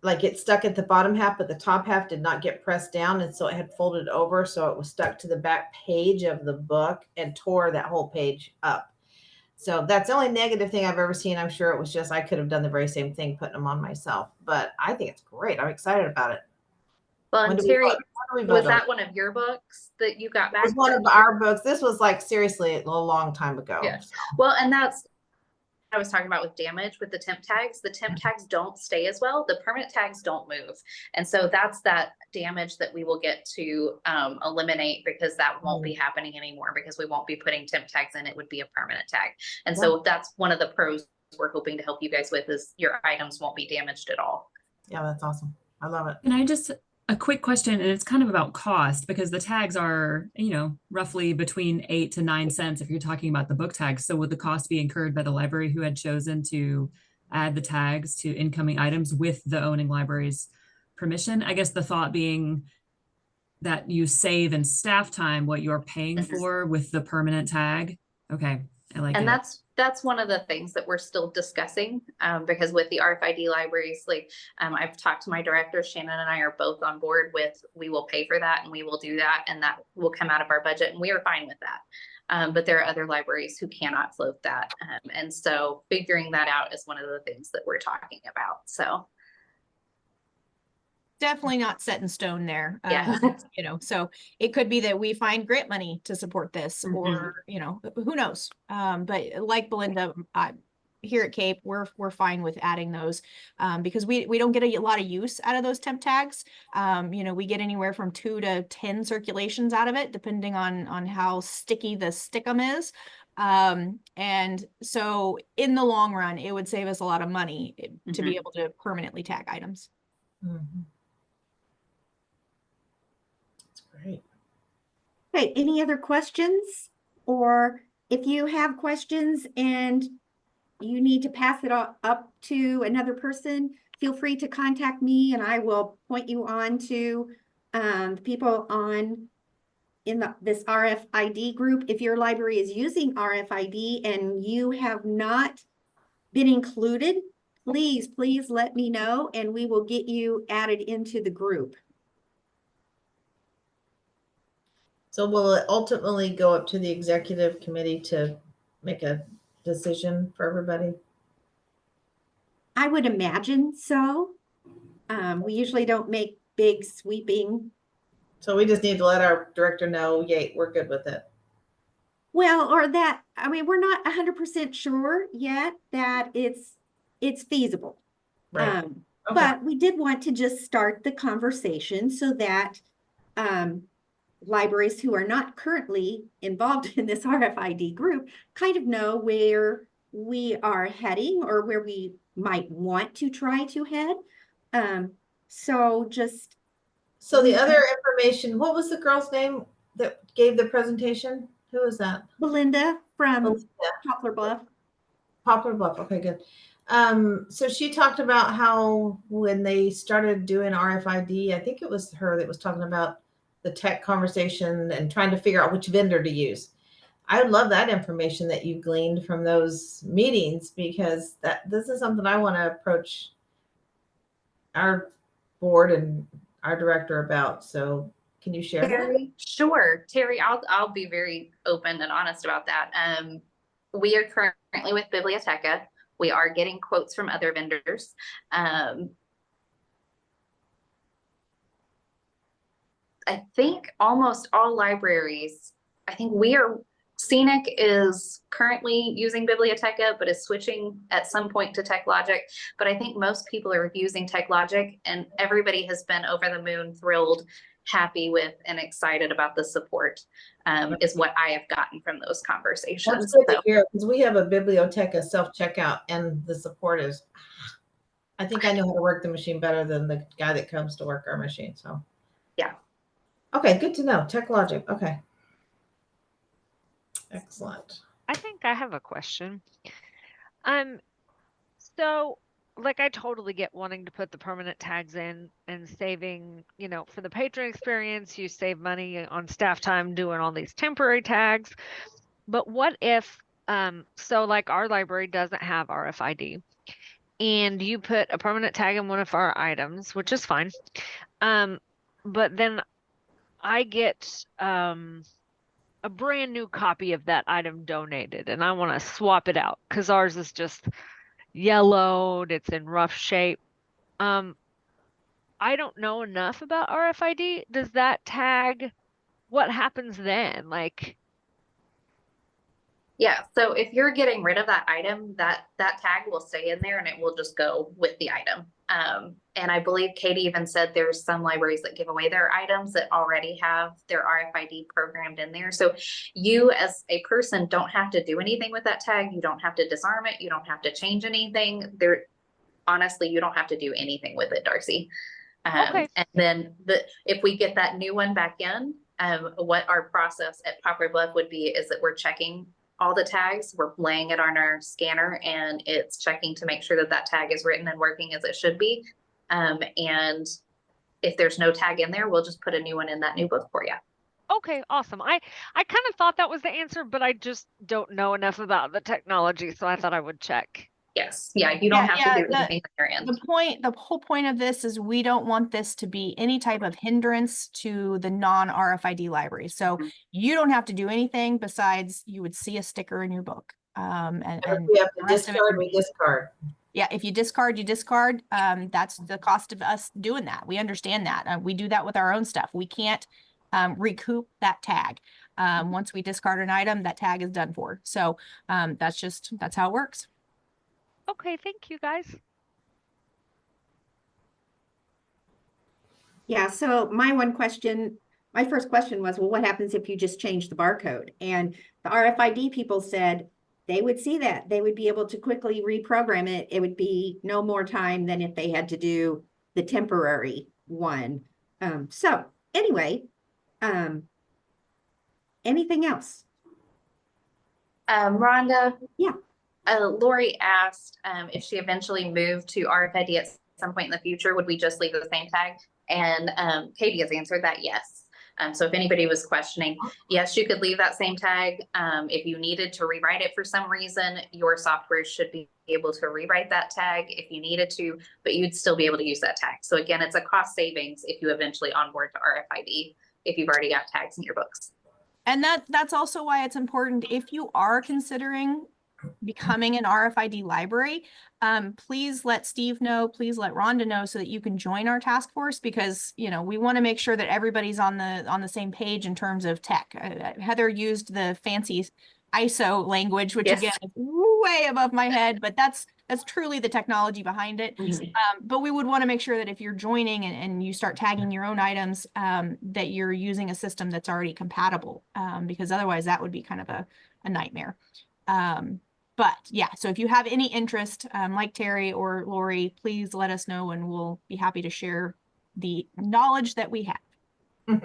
like it stuck at the bottom half, but the top half did not get pressed down, and so it had folded over, so it was stuck to the back page of the book and tore that whole page up. So that's the only negative thing I've ever seen. I'm sure it was just I could have done the very same thing, putting them on myself. But I think it's great. I'm excited about it. Well, When and do we Terry, vote? When do we was vote on that one of your books that you got it? back? It was one of our books. This was like seriously a long time ago. Yeah. So. Well, and that's I was talking about with damage with the temp tags. The temp tags don't stay as well. The permanent tags don't move. And so that's that damage that we will get to eliminate, because that won't be happening anymore, because we won't be putting temp tags in. It would be a permanent tag. And so that's one of the pros we're hoping to help you guys with, is your items won't be damaged at all. Yeah, that's awesome. I love it. And I just, a quick question, and it's kind of about cost, because the tags are, you know, roughly between 8 to 9 cents if you're talking about the book tags. So would the cost be incurred by the library who had chosen to add the tags to incoming items with the owning library's permission? I guess the thought being that you save in staff time what you're paying for with the permanent tag. Okay, I like it. And that's one of the things that we're still discussing, because with the RFID libraries, like I've talked to my director, Shannon and I are both on board with, we will pay for that and we will do that, and that will come out of our budget, and we are fine with that. But there are other libraries who cannot float that. And so figuring that out is one of the things that we're talking about. So Definitely not set in stone there. Yeah. You know, so it could be that we find grant money to support this, or, you know, who knows? But like Belinda, here at Cape, we're fine with adding those, because we don't get a lot of use out of those temp tags. You know, we get anywhere from 2 to 10 circulations out of it, depending on how sticky the stickum is. And so in the long run, it would save us a lot of money to be able to permanently tag items. Great. Okay, any other questions? Or if you have questions and you need to pass it up to another person, feel free to contact me and I will point you on to people in this RFID group. If your library is using RFID and you have not been included, please let me know and we will get you added into the group. So will it ultimately go up to the executive committee to make a decision for everybody? I would imagine so. We usually don't make big sweeping. So we just need to let our director know, yay, we're good with it. Well, or that, I mean, we're not 100% sure yet that it's feasible. Right. Okay. But we did want to just start the conversation so that libraries who are not currently involved in this RFID group kind of know where we are heading or where we might want to try to head. So the other information, what was the girl's name that gave the presentation? Who was that? Belinda from Poplar Bluff. Poplar Bluff. Okay, good. So she talked about how when they started doing RFID, I think it was her that was talking about the tech conversation and trying to figure out which vendor to use. I would love that information that you gleaned from those meetings, because this is something I want to approach our board and our director about. So can you share that? Sure, Terry, I'll be very open and honest about that. We are currently with Biblioteca. We are getting quotes from other vendors. I think almost all libraries, I think Scenic is currently using Biblioteca, but is switching at some point to TechLogic. But I think most people are using TechLogic, and everybody has been over the moon, thrilled, happy with, and excited about the support, is what I have gotten from those conversations. That's good to hear, because we have a Biblioteca self-checkout and the support is, I think I know how to work the machine better than the guy that comes to work our machine. So yeah. Okay, good to know. TechLogic. Okay. Excellent. I think I have a question. So like I totally get wanting to put the permanent tags in and saving, you know, for the patron experience, you save money on staff time doing all these temporary tags. But what if, so like our library doesn't have RFID and you put a permanent tag in one of our items, which is fine. But then I get a brand new copy of that item donated and I want to swap it out because ours is just yellowed, it's in rough shape. I don't know enough about RFID. Does that tag, what happens then? Like, Yeah, so if you're getting rid of that item, that tag will stay in there and it will just go with the item. And I believe Katie even said there's some libraries that give away their items that already have their RFID programmed in there. So you as a person don't have to do anything with that tag. You don't have to disarm it. You don't have to change anything. There, honestly, you don't have to do anything with it, Darcy. Okay. And then if we get that new one back in, what our process at Poplar Bluff would be is that we're checking all the tags, we're laying it on our scanner and it's checking to make sure that that tag is written and working as it should be. And if there's no tag in there, we'll just put a new one in that new book for you. Okay, awesome. I kind of thought that was the answer, but I just don't know enough about the technology, so I thought I would check. Yes. Yeah, you don't have to do anything on your end. The whole point of this is we don't want this to be any type of hindrance to the non-RFID library. So you don't have to do anything besides you would see a sticker in your book. And if we have to the rest of it discard, would we be- discard. Yeah, if you discard, you discard. That's the cost of us doing that. We understand that. We do that with our own stuff. We can't recoup that tag. Once we discard an item, that tag is done for. So that's how it works. Okay, thank you guys. Yeah, so my first question was, well, what happens if you just change the barcode? And the RFID people said they would see that. They would be able to quickly reprogram it. It would be no more time than if they had to do the temporary one. So anyway, anything else? Rhonda? Yeah. Lori asked if she eventually moved to RFID at some point in the future, would we just leave the same tag? And Katie has answered that yes. So if anybody was questioning, yes, you could leave that same tag. If you needed to rewrite it for some reason, your software should be able to rewrite that tag if you needed to, but you'd still be able to use that tag. So again, it's a cost savings if you eventually onboard to RFID, if you've already got tags in your books. And that's also why it's important if you are considering becoming an RFID library, please let Steve know, please let Rhonda know so that you can join our task force because, you know, we want to make sure that everybody's on the same page in terms of tech. Heather used the fancy ISO language, which Yes. again, is way above my head, but that's truly the technology behind it. But we would want to make sure that if you're joining and you start tagging your own items, that you're using a system that's already compatible, because otherwise that would be kind of a nightmare. But yeah, so if you have any interest, like Terry or Lori, please let us know and we'll be happy to share the knowledge that we have.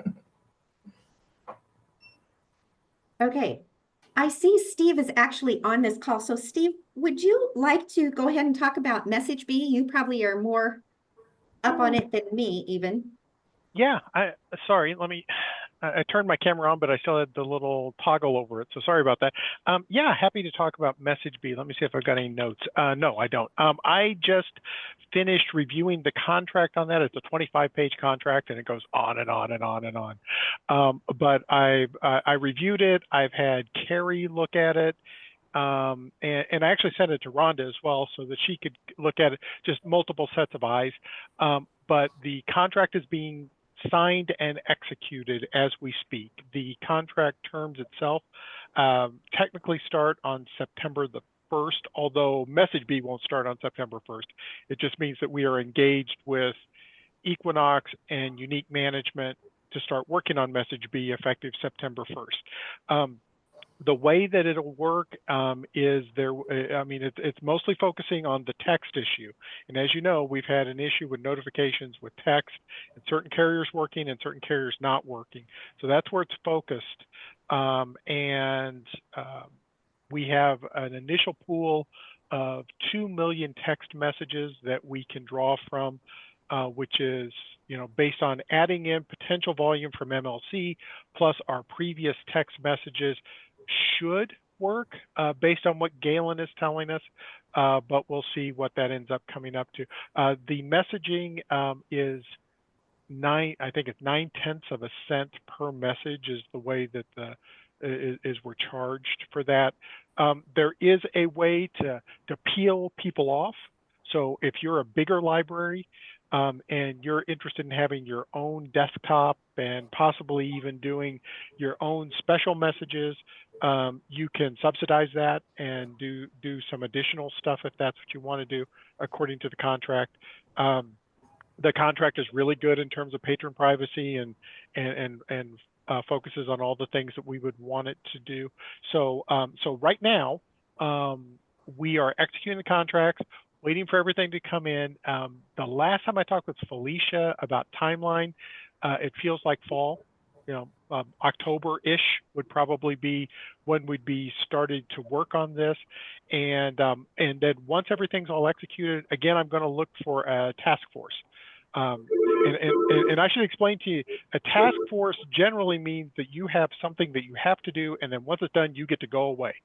Okay. I see Steve is actually on this call. So Steve, would you like to go ahead and talk about MessageBee? You probably are more up on it than me even. Yeah, sorry, I turned my camera on, but I still had the little toggle over it. So sorry about that. Yeah, happy to talk about MessageBee. Let me see if I've got any notes. No, I don't. I just finished reviewing the contract on that. It's a 25-page contract and it goes on and on and on and on. But I reviewed it. I've had Carrie look at it. And I actually sent it to Rhonda as well so that she could look at it, just multiple sets of eyes. But the contract is being signed and executed as we speak. The contract terms itself technically start on September the 1st, although MessageBee won't start on September 1st. It just means that we are engaged with Equinox and Unique Management to start working on MessageBee effective September 1st. The way that it'll work is it's mostly focusing on the text issue. And as you know, we've had an issue with notifications with text and certain carriers working and certain carriers not working. So that's where it's focused. We have an initial pool of 2 million text messages that we can draw from, which is, based on adding in potential volume from MLC plus our previous text messages should work based on what Galen is telling us, but we'll see what that ends up coming up to. The messaging is 9/10 of a cent per message is the way that is we're charged for that. There is a way to peel people off. So if you're a bigger library and you're interested in having your own desktop and possibly even doing your own special messages, you can subsidize that and do some additional stuff if that's what you want to do according to the contract. The contract is really good in terms of patron privacy and focuses on all the things that we would want it to do. So so right now we are executing the contracts, waiting for everything to come in. The last time I talked with Felicia about timeline, it feels like fall. October-ish would probably be when we'd be started to work on this. And then once everything's all executed, again, I'm going to look for a task force. And I should explain to you, a task force generally means that you have something that you have to do, and then once it's done, you get to go away.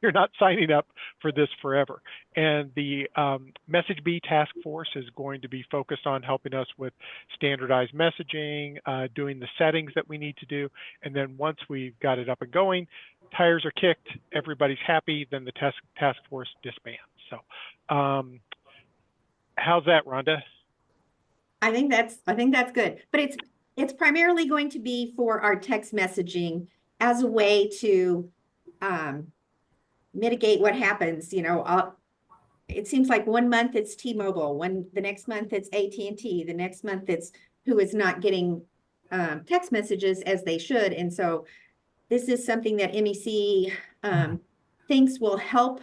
You're not signing up for this forever. And the MessageBee task force is going to be focused on helping us with standardized messaging, doing the settings that we need to do. And then once we've got it up and going, tires are kicked, everybody's happy, then the task force disbands. So how's that, Rhonda? I think that's good, but it's primarily going to be for our text messaging as a way to mitigate what happens. It seems like 1 month it's T-Mobile, the next month it's AT&T, the next month it's who is not getting text messages as they should, and so this is something that MEC thinks will help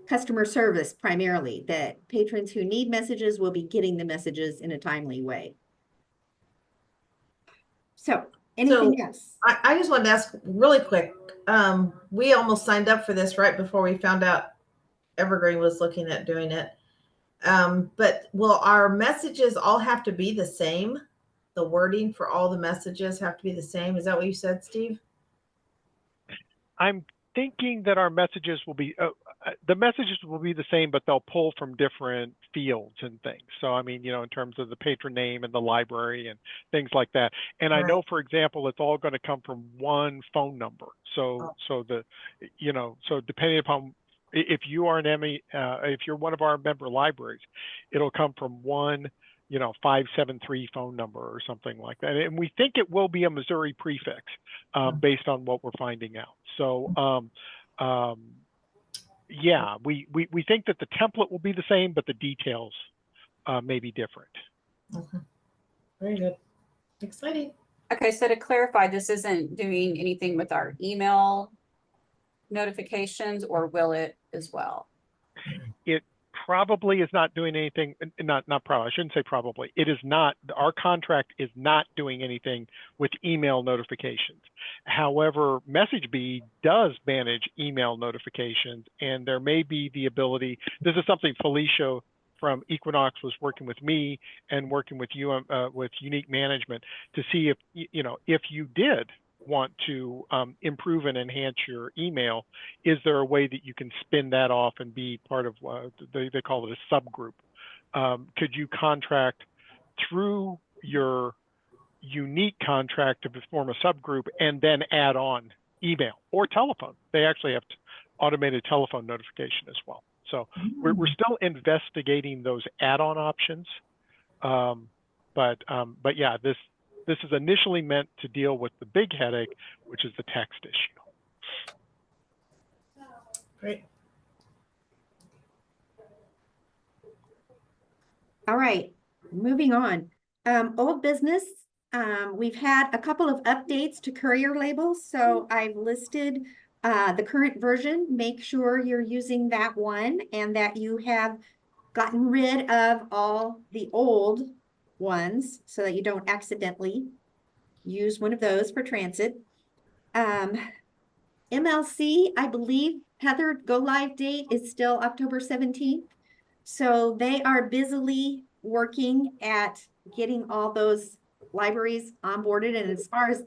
customer service primarily, that patrons who need messages will be getting the messages in a timely way. So anything else? I just wanted to ask really quick. We almost signed up for this right before we found out Evergreen was looking at doing it. But will our messages all have to be the same? The wording for all the messages have to be the same? Is that what you said, Steve? I'm thinking that our messages will be the messages will be the same, but they'll pull from different fields and things. So I mean, in terms of the patron name and the library and things like that. And I know, for example, it's all going to come from one phone number. So so depending upon if you are if you're one of our member libraries, it'll come from one 573 phone number or something like that. And we think it will be a Missouri prefix based on what we're finding out. So yeah, we think that the template will be the same, but the details may be different. Okay. Very good. Exciting. Okay, so to clarify, this isn't doing anything with our email notifications, or will it as well? It probably is not doing anything. Not probably. I shouldn't say probably. It is not. Our contract is not doing anything with email notifications. However, MessageBee does manage email notifications, and there may be the ability. This is something Felicia from Equinox was working with me and working with you with Unique Management to see if if you did want to improve and enhance your email, is there a way that you can spin that off and be part of they call it a subgroup? Could you contract through your Unique contract to form a subgroup and then add on email or telephone? They actually have automated telephone notification as well. So we're still investigating those add-on options. But yeah, this is initially meant to deal with the big headache, which is the text issue. Great. All right, moving on. Old business, we've had a couple of updates to courier labels. So I've listed the current version. Make sure you're using that one and that you have gotten rid of all the old ones so that you don't accidentally use one of those for transit. MLC, I believe, Heather, go live date is still October 17th. So they are busily working at getting all those libraries onboarded. And as far as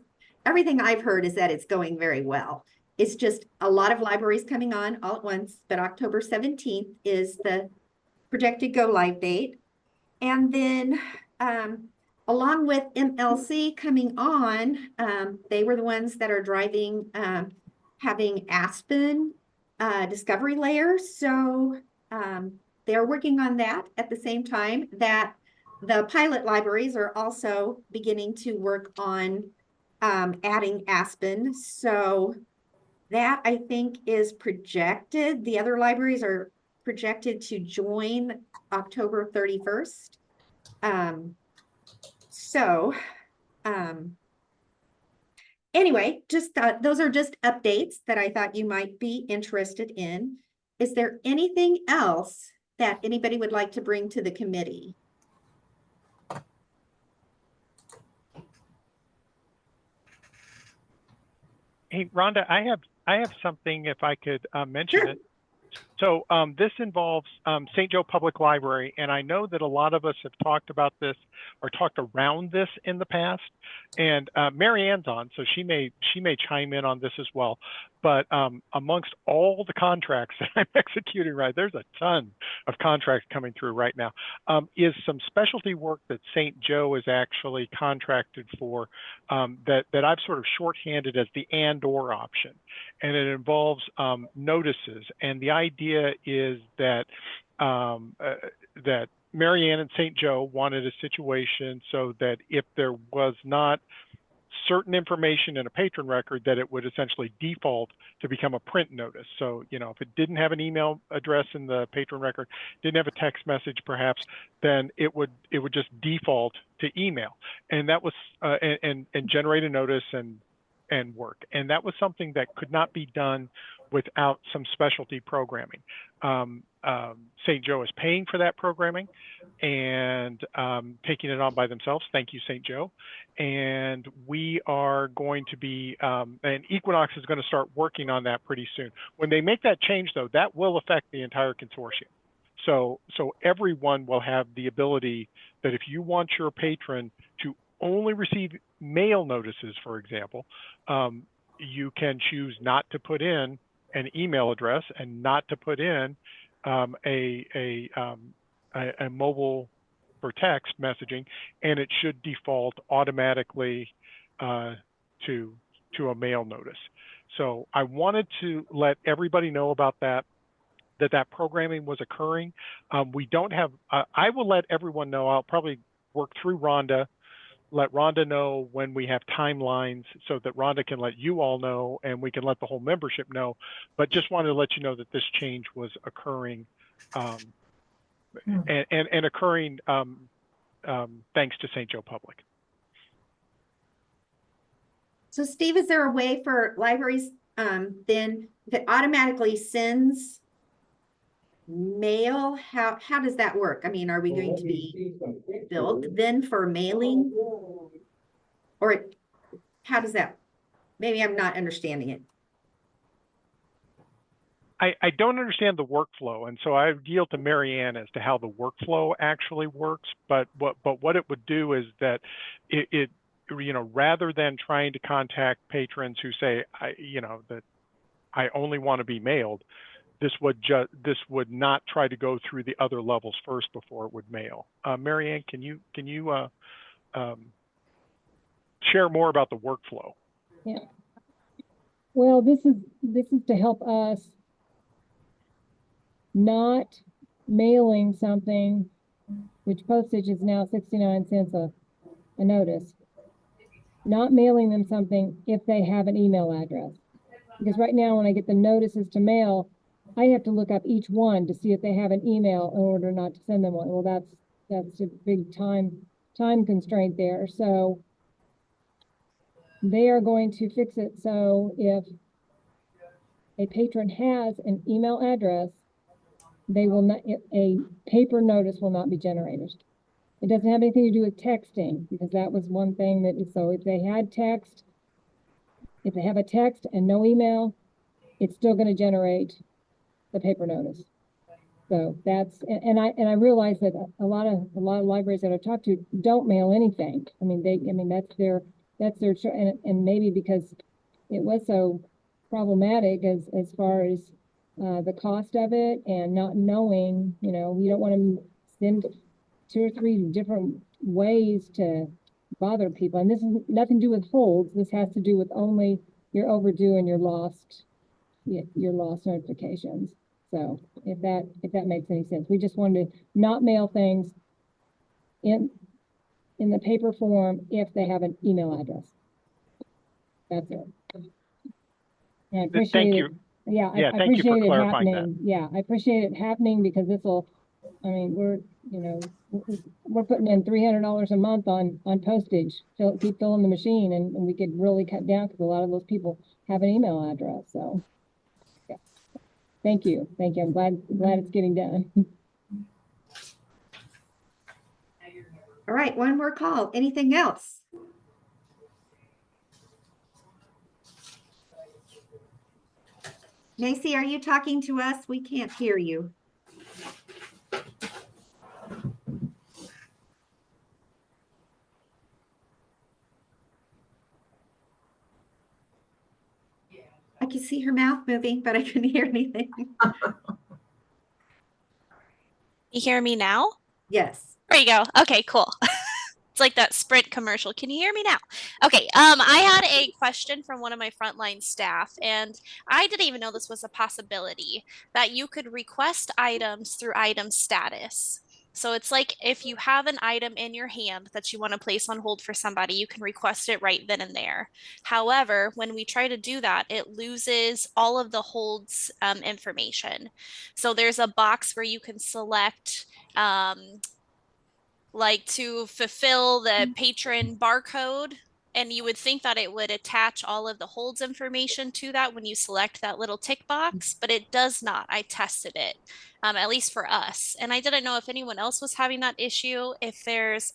everything I've heard is that it's going very well. It's just a lot of libraries coming on all at once, but October 17th is the projected go live date. And then along with MLC coming on, they were the ones that are driving, having Aspen discovery layers. So they're working on that at the same time that the pilot libraries are also beginning to work on adding Aspen. So that I think is projected. The other libraries are projected to join October 31st. Anyway, just those are just updates that I thought you might be interested in. Is there anything else that anybody would like to bring to the committee? Hey, Rhonda, I have something if I could mention it. So this involves St. Joe Public Library, and I know that a lot of us have talked about this or talked around this in the past. And Mary Ann's on, so she may chime in on this as well. But amongst all the contracts that I'm executing, right, there's a ton of contracts coming through right now. Is some specialty work that St. Joe is actually contracted for that I've sort of shorthanded as the and/or option, and it involves notices. And the idea is that that Mary Ann and St. Joe wanted a situation so that if there was not certain information in a patron record, that it would essentially default to become a print notice. So, you know, if it didn't have an email address in the patron record, didn't have a text message perhaps, then it would just default to email. And that was and generate a notice and work. And that was something that could not be done without some specialty programming. St. Joe is paying for that programming and taking it on by themselves. Thank you, St. Joe. And we are going to be, and Equinox is going to start working on that pretty soon. When they make that change, though, that will affect the entire consortium. So everyone will have the ability that if you want your patron to only receive mail notices, for example, you can choose not to put in an email address and not to put in a mobile for text messaging, and it should default automatically to a mail notice. So I wanted to let everybody know about that programming was occurring. We don't have, I will let everyone know, I'll probably work through Rhonda, let Rhonda know when we have timelines so that Rhonda can let you all know and we can let the whole membership know. But just wanted to let you know that this change was occurring and occurring thanks to St. Joe Public. So Steve, is there a way for libraries then that automatically sends mail? How does that work? I mean, are we going to be billed then for mailing? Or how does that, maybe I'm not understanding it. I don't understand the workflow, and so I yield to Mary Ann as to how the workflow actually works. But what it would do is that it you know, rather than trying to contact patrons who say that I only want to be mailed, this would not try to go through the other levels first before it would mail. Mary Ann, can you share more about the workflow? Yeah. Well, this is to help us not mailing something, which postage is now 69 cents a notice, not mailing them something if they have an email address. Because right now when I get the notices to mail, I have to look up each one to see if they have an email in order not to send them one. Well, that's a big time constraint there. So they are going to fix it so if a patron has an email address, they will not, a paper notice will not be generated. It doesn't have anything to do with texting, because that was one thing that, so if they had text, if they have a text and no email, it's still going to generate the paper notice. So that's, and I realize that a lot of libraries that I've talked to don't mail anything. I mean, that's their and maybe because it was so problematic as far as the cost of it and not knowing, you know, we don't want to send 2 or 3 different ways to bother people. And this is nothing to do with holds. This has to do with only your overdue and your lost notifications. So if that makes any sense, we just wanted to not mail things in the paper form if they have an email address. That's it. And I appreciate Thank it. you. Yeah, Yeah, I thank you for appreciate it clarifying that. happening. Yeah, I appreciate it happening because we're putting in $300 a month on postage. So keep filling the machine and we could really cut down because a lot of those people have an email address. So yeah. Thank you. I'm glad it's getting done. All right, one more call. Anything else? Macy, are you talking to us? We can't hear you. I could see her mouth moving, but I couldn't hear anything. You hear me now? Yes. There you go. Okay, cool. It's like that Sprint commercial. Can you hear me now? Okay. I had a question from one of my frontline staff, and I didn't even know this was a possibility that you could request items through item status. So it's like if you have an item in your hand that you want to place on hold for somebody, you can request it right then and there. However, when we try to do that, it loses all of the holds information. So there's a box where you can select like to fulfill the patron barcode, and you would think that it would attach all of the holds information to that when you select that little tick box, but it does not. I tested it, at least for us. And I didn't know if anyone else was having that issue.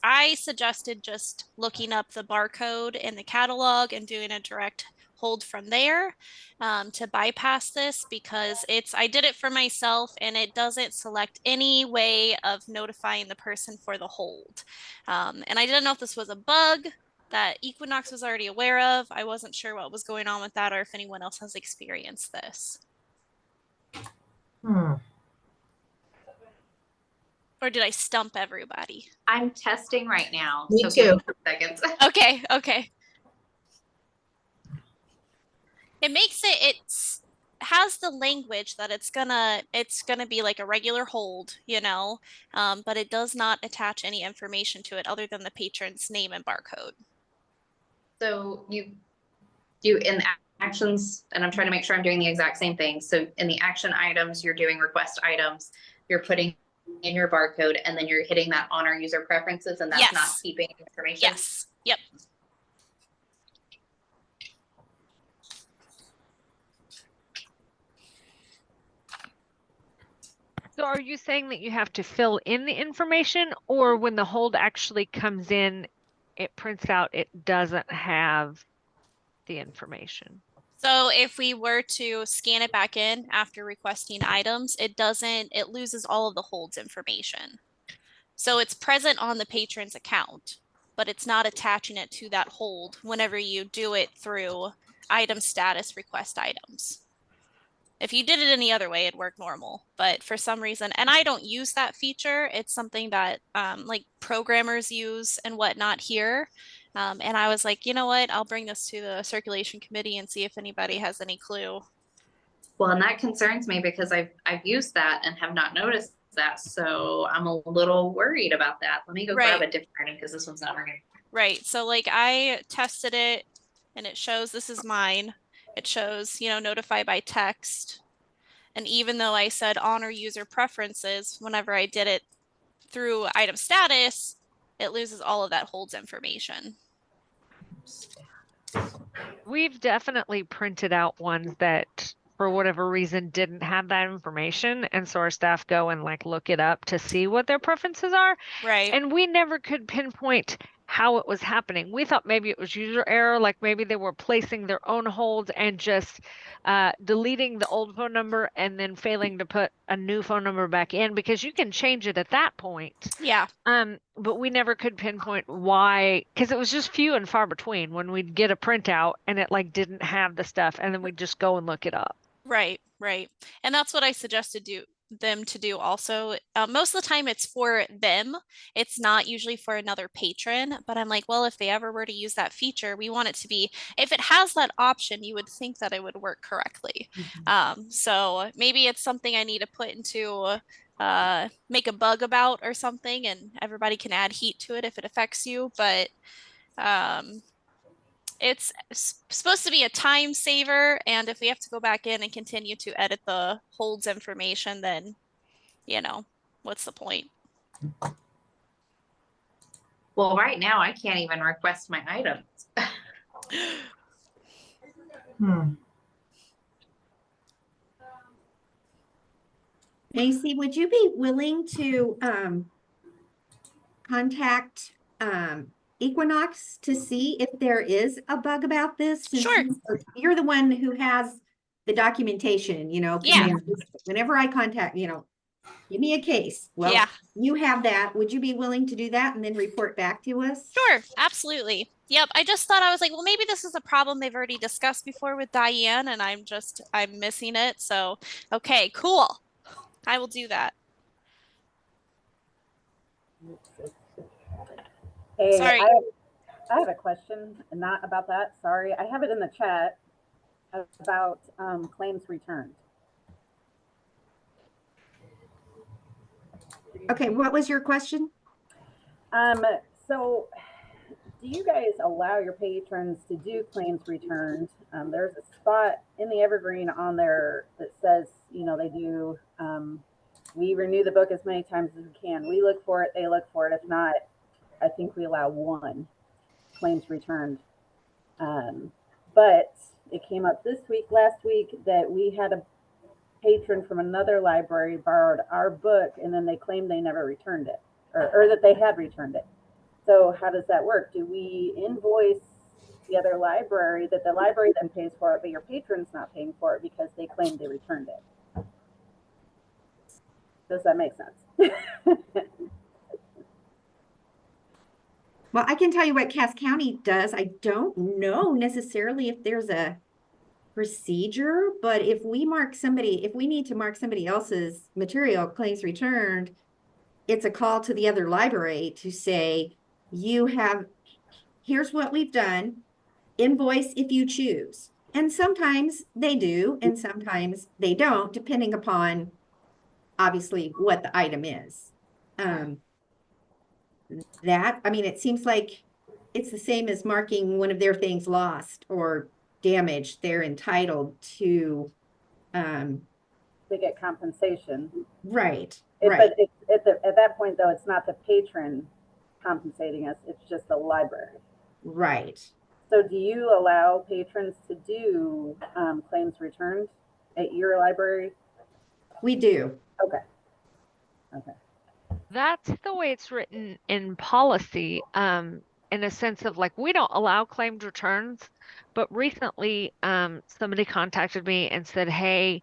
I suggested just looking up the barcode in the catalog and doing a direct hold from there to bypass this, because I did it for myself and it doesn't select any way of notifying the person for the hold. And I didn't know if this was a bug that Equinox was already aware of. I wasn't sure what was going on with that or if anyone else has experienced this. Or did I stump everybody? I'm testing right now. Me so too. give me some seconds. Okay. It makes it has the language that it's gonna be like a regular hold, but it does not attach any information to it other than the patron's name and barcode. So you in the actions, and I'm trying to make sure I'm doing the exact same thing. So in the action items, you're doing request items, you're putting in your barcode, and then you're hitting that honor user preferences, and that's not keeping information. Yes. Yep. So are you saying that you have to fill in the information, or when the hold actually comes in, it prints out it doesn't have the information? So if we were to scan it back in after requesting items, it loses all of the holds information. So it's present on the patron's account, but it's not attaching it to that hold whenever you do it through item status request items. If you did it any other way, it'd work normal, but for some reason, and I don't use that feature, it's something that like programmers use and whatnot here. And I was like, you know what, I'll bring this to the circulation committee and see if anybody has any clue. Well, and that concerns me because I've used that and have not noticed that. So I'm a little worried about that. Let me go grab a different item because this one's not working. Right. So like I tested it and it shows, this is mine. It shows, notify by text. And even though I said honor user preferences, whenever I did it through item status, it loses all of that holds information. We've definitely printed out ones that for whatever reason didn't have that information, and so our staff go and look it up to see what their preferences are. Right. And we never could pinpoint how it was happening. We thought maybe it was user error, like maybe they were placing their own holds and just deleting the old phone number and then failing to put a new phone number back in, because you can change it at that point. Yeah. But we never could pinpoint why, because it was just few and far between when we'd get a printout and it didn't have the stuff, and then we'd just go and look it up. Right. And that's what I suggested them to do also. Most of the time it's for them. It's not usually for another patron, but I'm like, well, if they ever were to use that feature, we want it to be, if it has that option, you would think that it would work correctly. So maybe it's something I need to put into make a bug about or something, and everybody can add heat to it if it affects you, but it's supposed to be a time saver, and if we have to go back in and continue to edit the holds information, then what's the point? Well, right now I can't even request my items. Macy, would you be willing to contact Equinox to see if there is a bug about this? Since Sure. You're the one who has the documentation, Yeah. Whenever I contact, give me a case. Well, Yeah. You have that. Would you be willing to do that and then report back to us? Sure, absolutely. Yep. I just thought, I was like, well, maybe this is a problem they've already discussed before with Diane, and I'm missing it. So, okay, cool. I will do that. Hey, Sorry. I have a question, not about that. Sorry, I have it in the chat about claims returned. Okay, what was your question? So do you guys allow your patrons to do claims returned? There's a spot in the Evergreen on there that says, they do, we renew the book as many times as we can. We look for it, they look for it. If not, I think we allow 1 claims returned. But it came up last week, that we had a patron from another library borrowed our book, and then they claimed they never returned it, or that they had returned it. So how does that work? Do we invoice the other library that the library then pays for it, but your patron's not paying for it because they claimed they returned it? Does that make sense? Well, I can tell you what Cass County does. I don't know necessarily if there's a procedure, but if we need to mark somebody else's material claims returned, it's a call to the other library to say, here's what we've done, invoice if you choose. And sometimes they do, and sometimes they don't, depending upon obviously what the item is. It seems like it's the same as marking one of their things lost or damaged. They're entitled to They get compensation. Right. But at that point, though, it's not the patron compensating us, it's just the library. Right. So do you allow patrons to do claims returned at your library? We do. Okay. That's the way it's written in policy, in a sense of like, we don't allow claimed returns, but recently somebody contacted me and said, hey,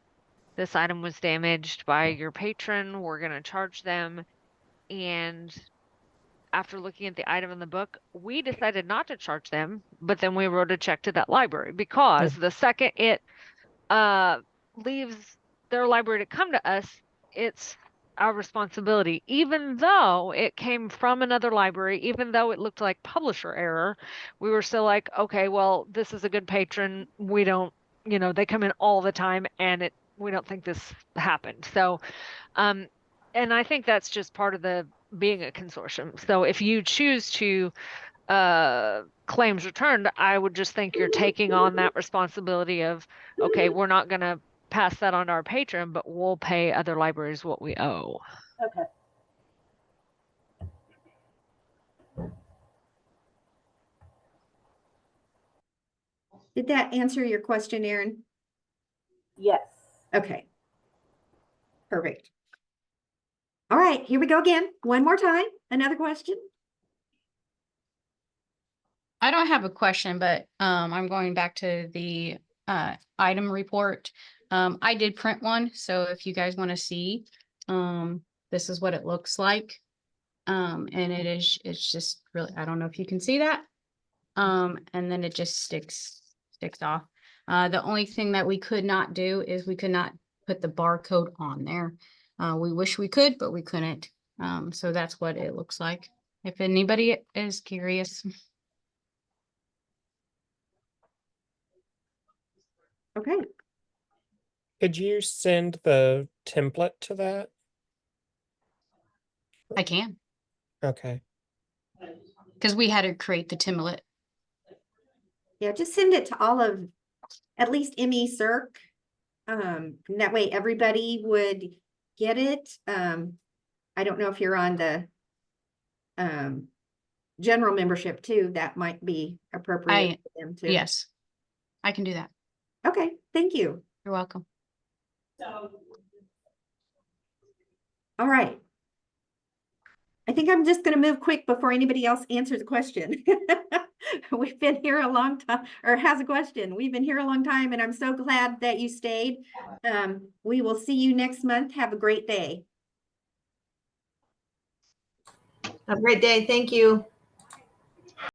this item was damaged by your patron, we're going to charge them. And after looking at the item in the book, we decided not to charge them, but then we wrote a check to that library, because the second it leaves their library to come to us, it's our responsibility, even though it came from another library, even though it looked like publisher error. We were still like, okay, well, this is a good patron. We don't, they come in all the time, and we don't think this happened. So, and I think that's just part of the being a consortium. So if you choose to claims returned, I would just think you're taking on that responsibility of, okay, we're not going to pass that on to our patron, but we'll pay other libraries what we owe. Okay. Did that answer your question, Erin? Yes. Okay. Perfect. All right, here we go again. One more time. Another question. I don't have a question, but I'm going back to the item report. I did print one, so if you guys want to see, this is what it looks like. And it's just really, I don't know if you can see that. And then it just sticks off. The only thing that we could not do is we could not put the barcode on there. We wish we could, but we couldn't. So that's what it looks like. If anybody is curious. Okay. Could you send the template to that? I can, Okay. because we had to create the template. Yeah, just send it to all of, at least ME Circ. And that way everybody would get it. I don't know if you're on the general membership too, that might be appropriate for them too. Yes, I can do that. Okay, thank you. You're welcome. All right. I think I'm just going to move quick before anybody else answers a question. We've been here a long time, or has a question. We've been here a long time, and I'm so glad that you stayed. We will see you next month. Have a great day. Have a great day. Thank you.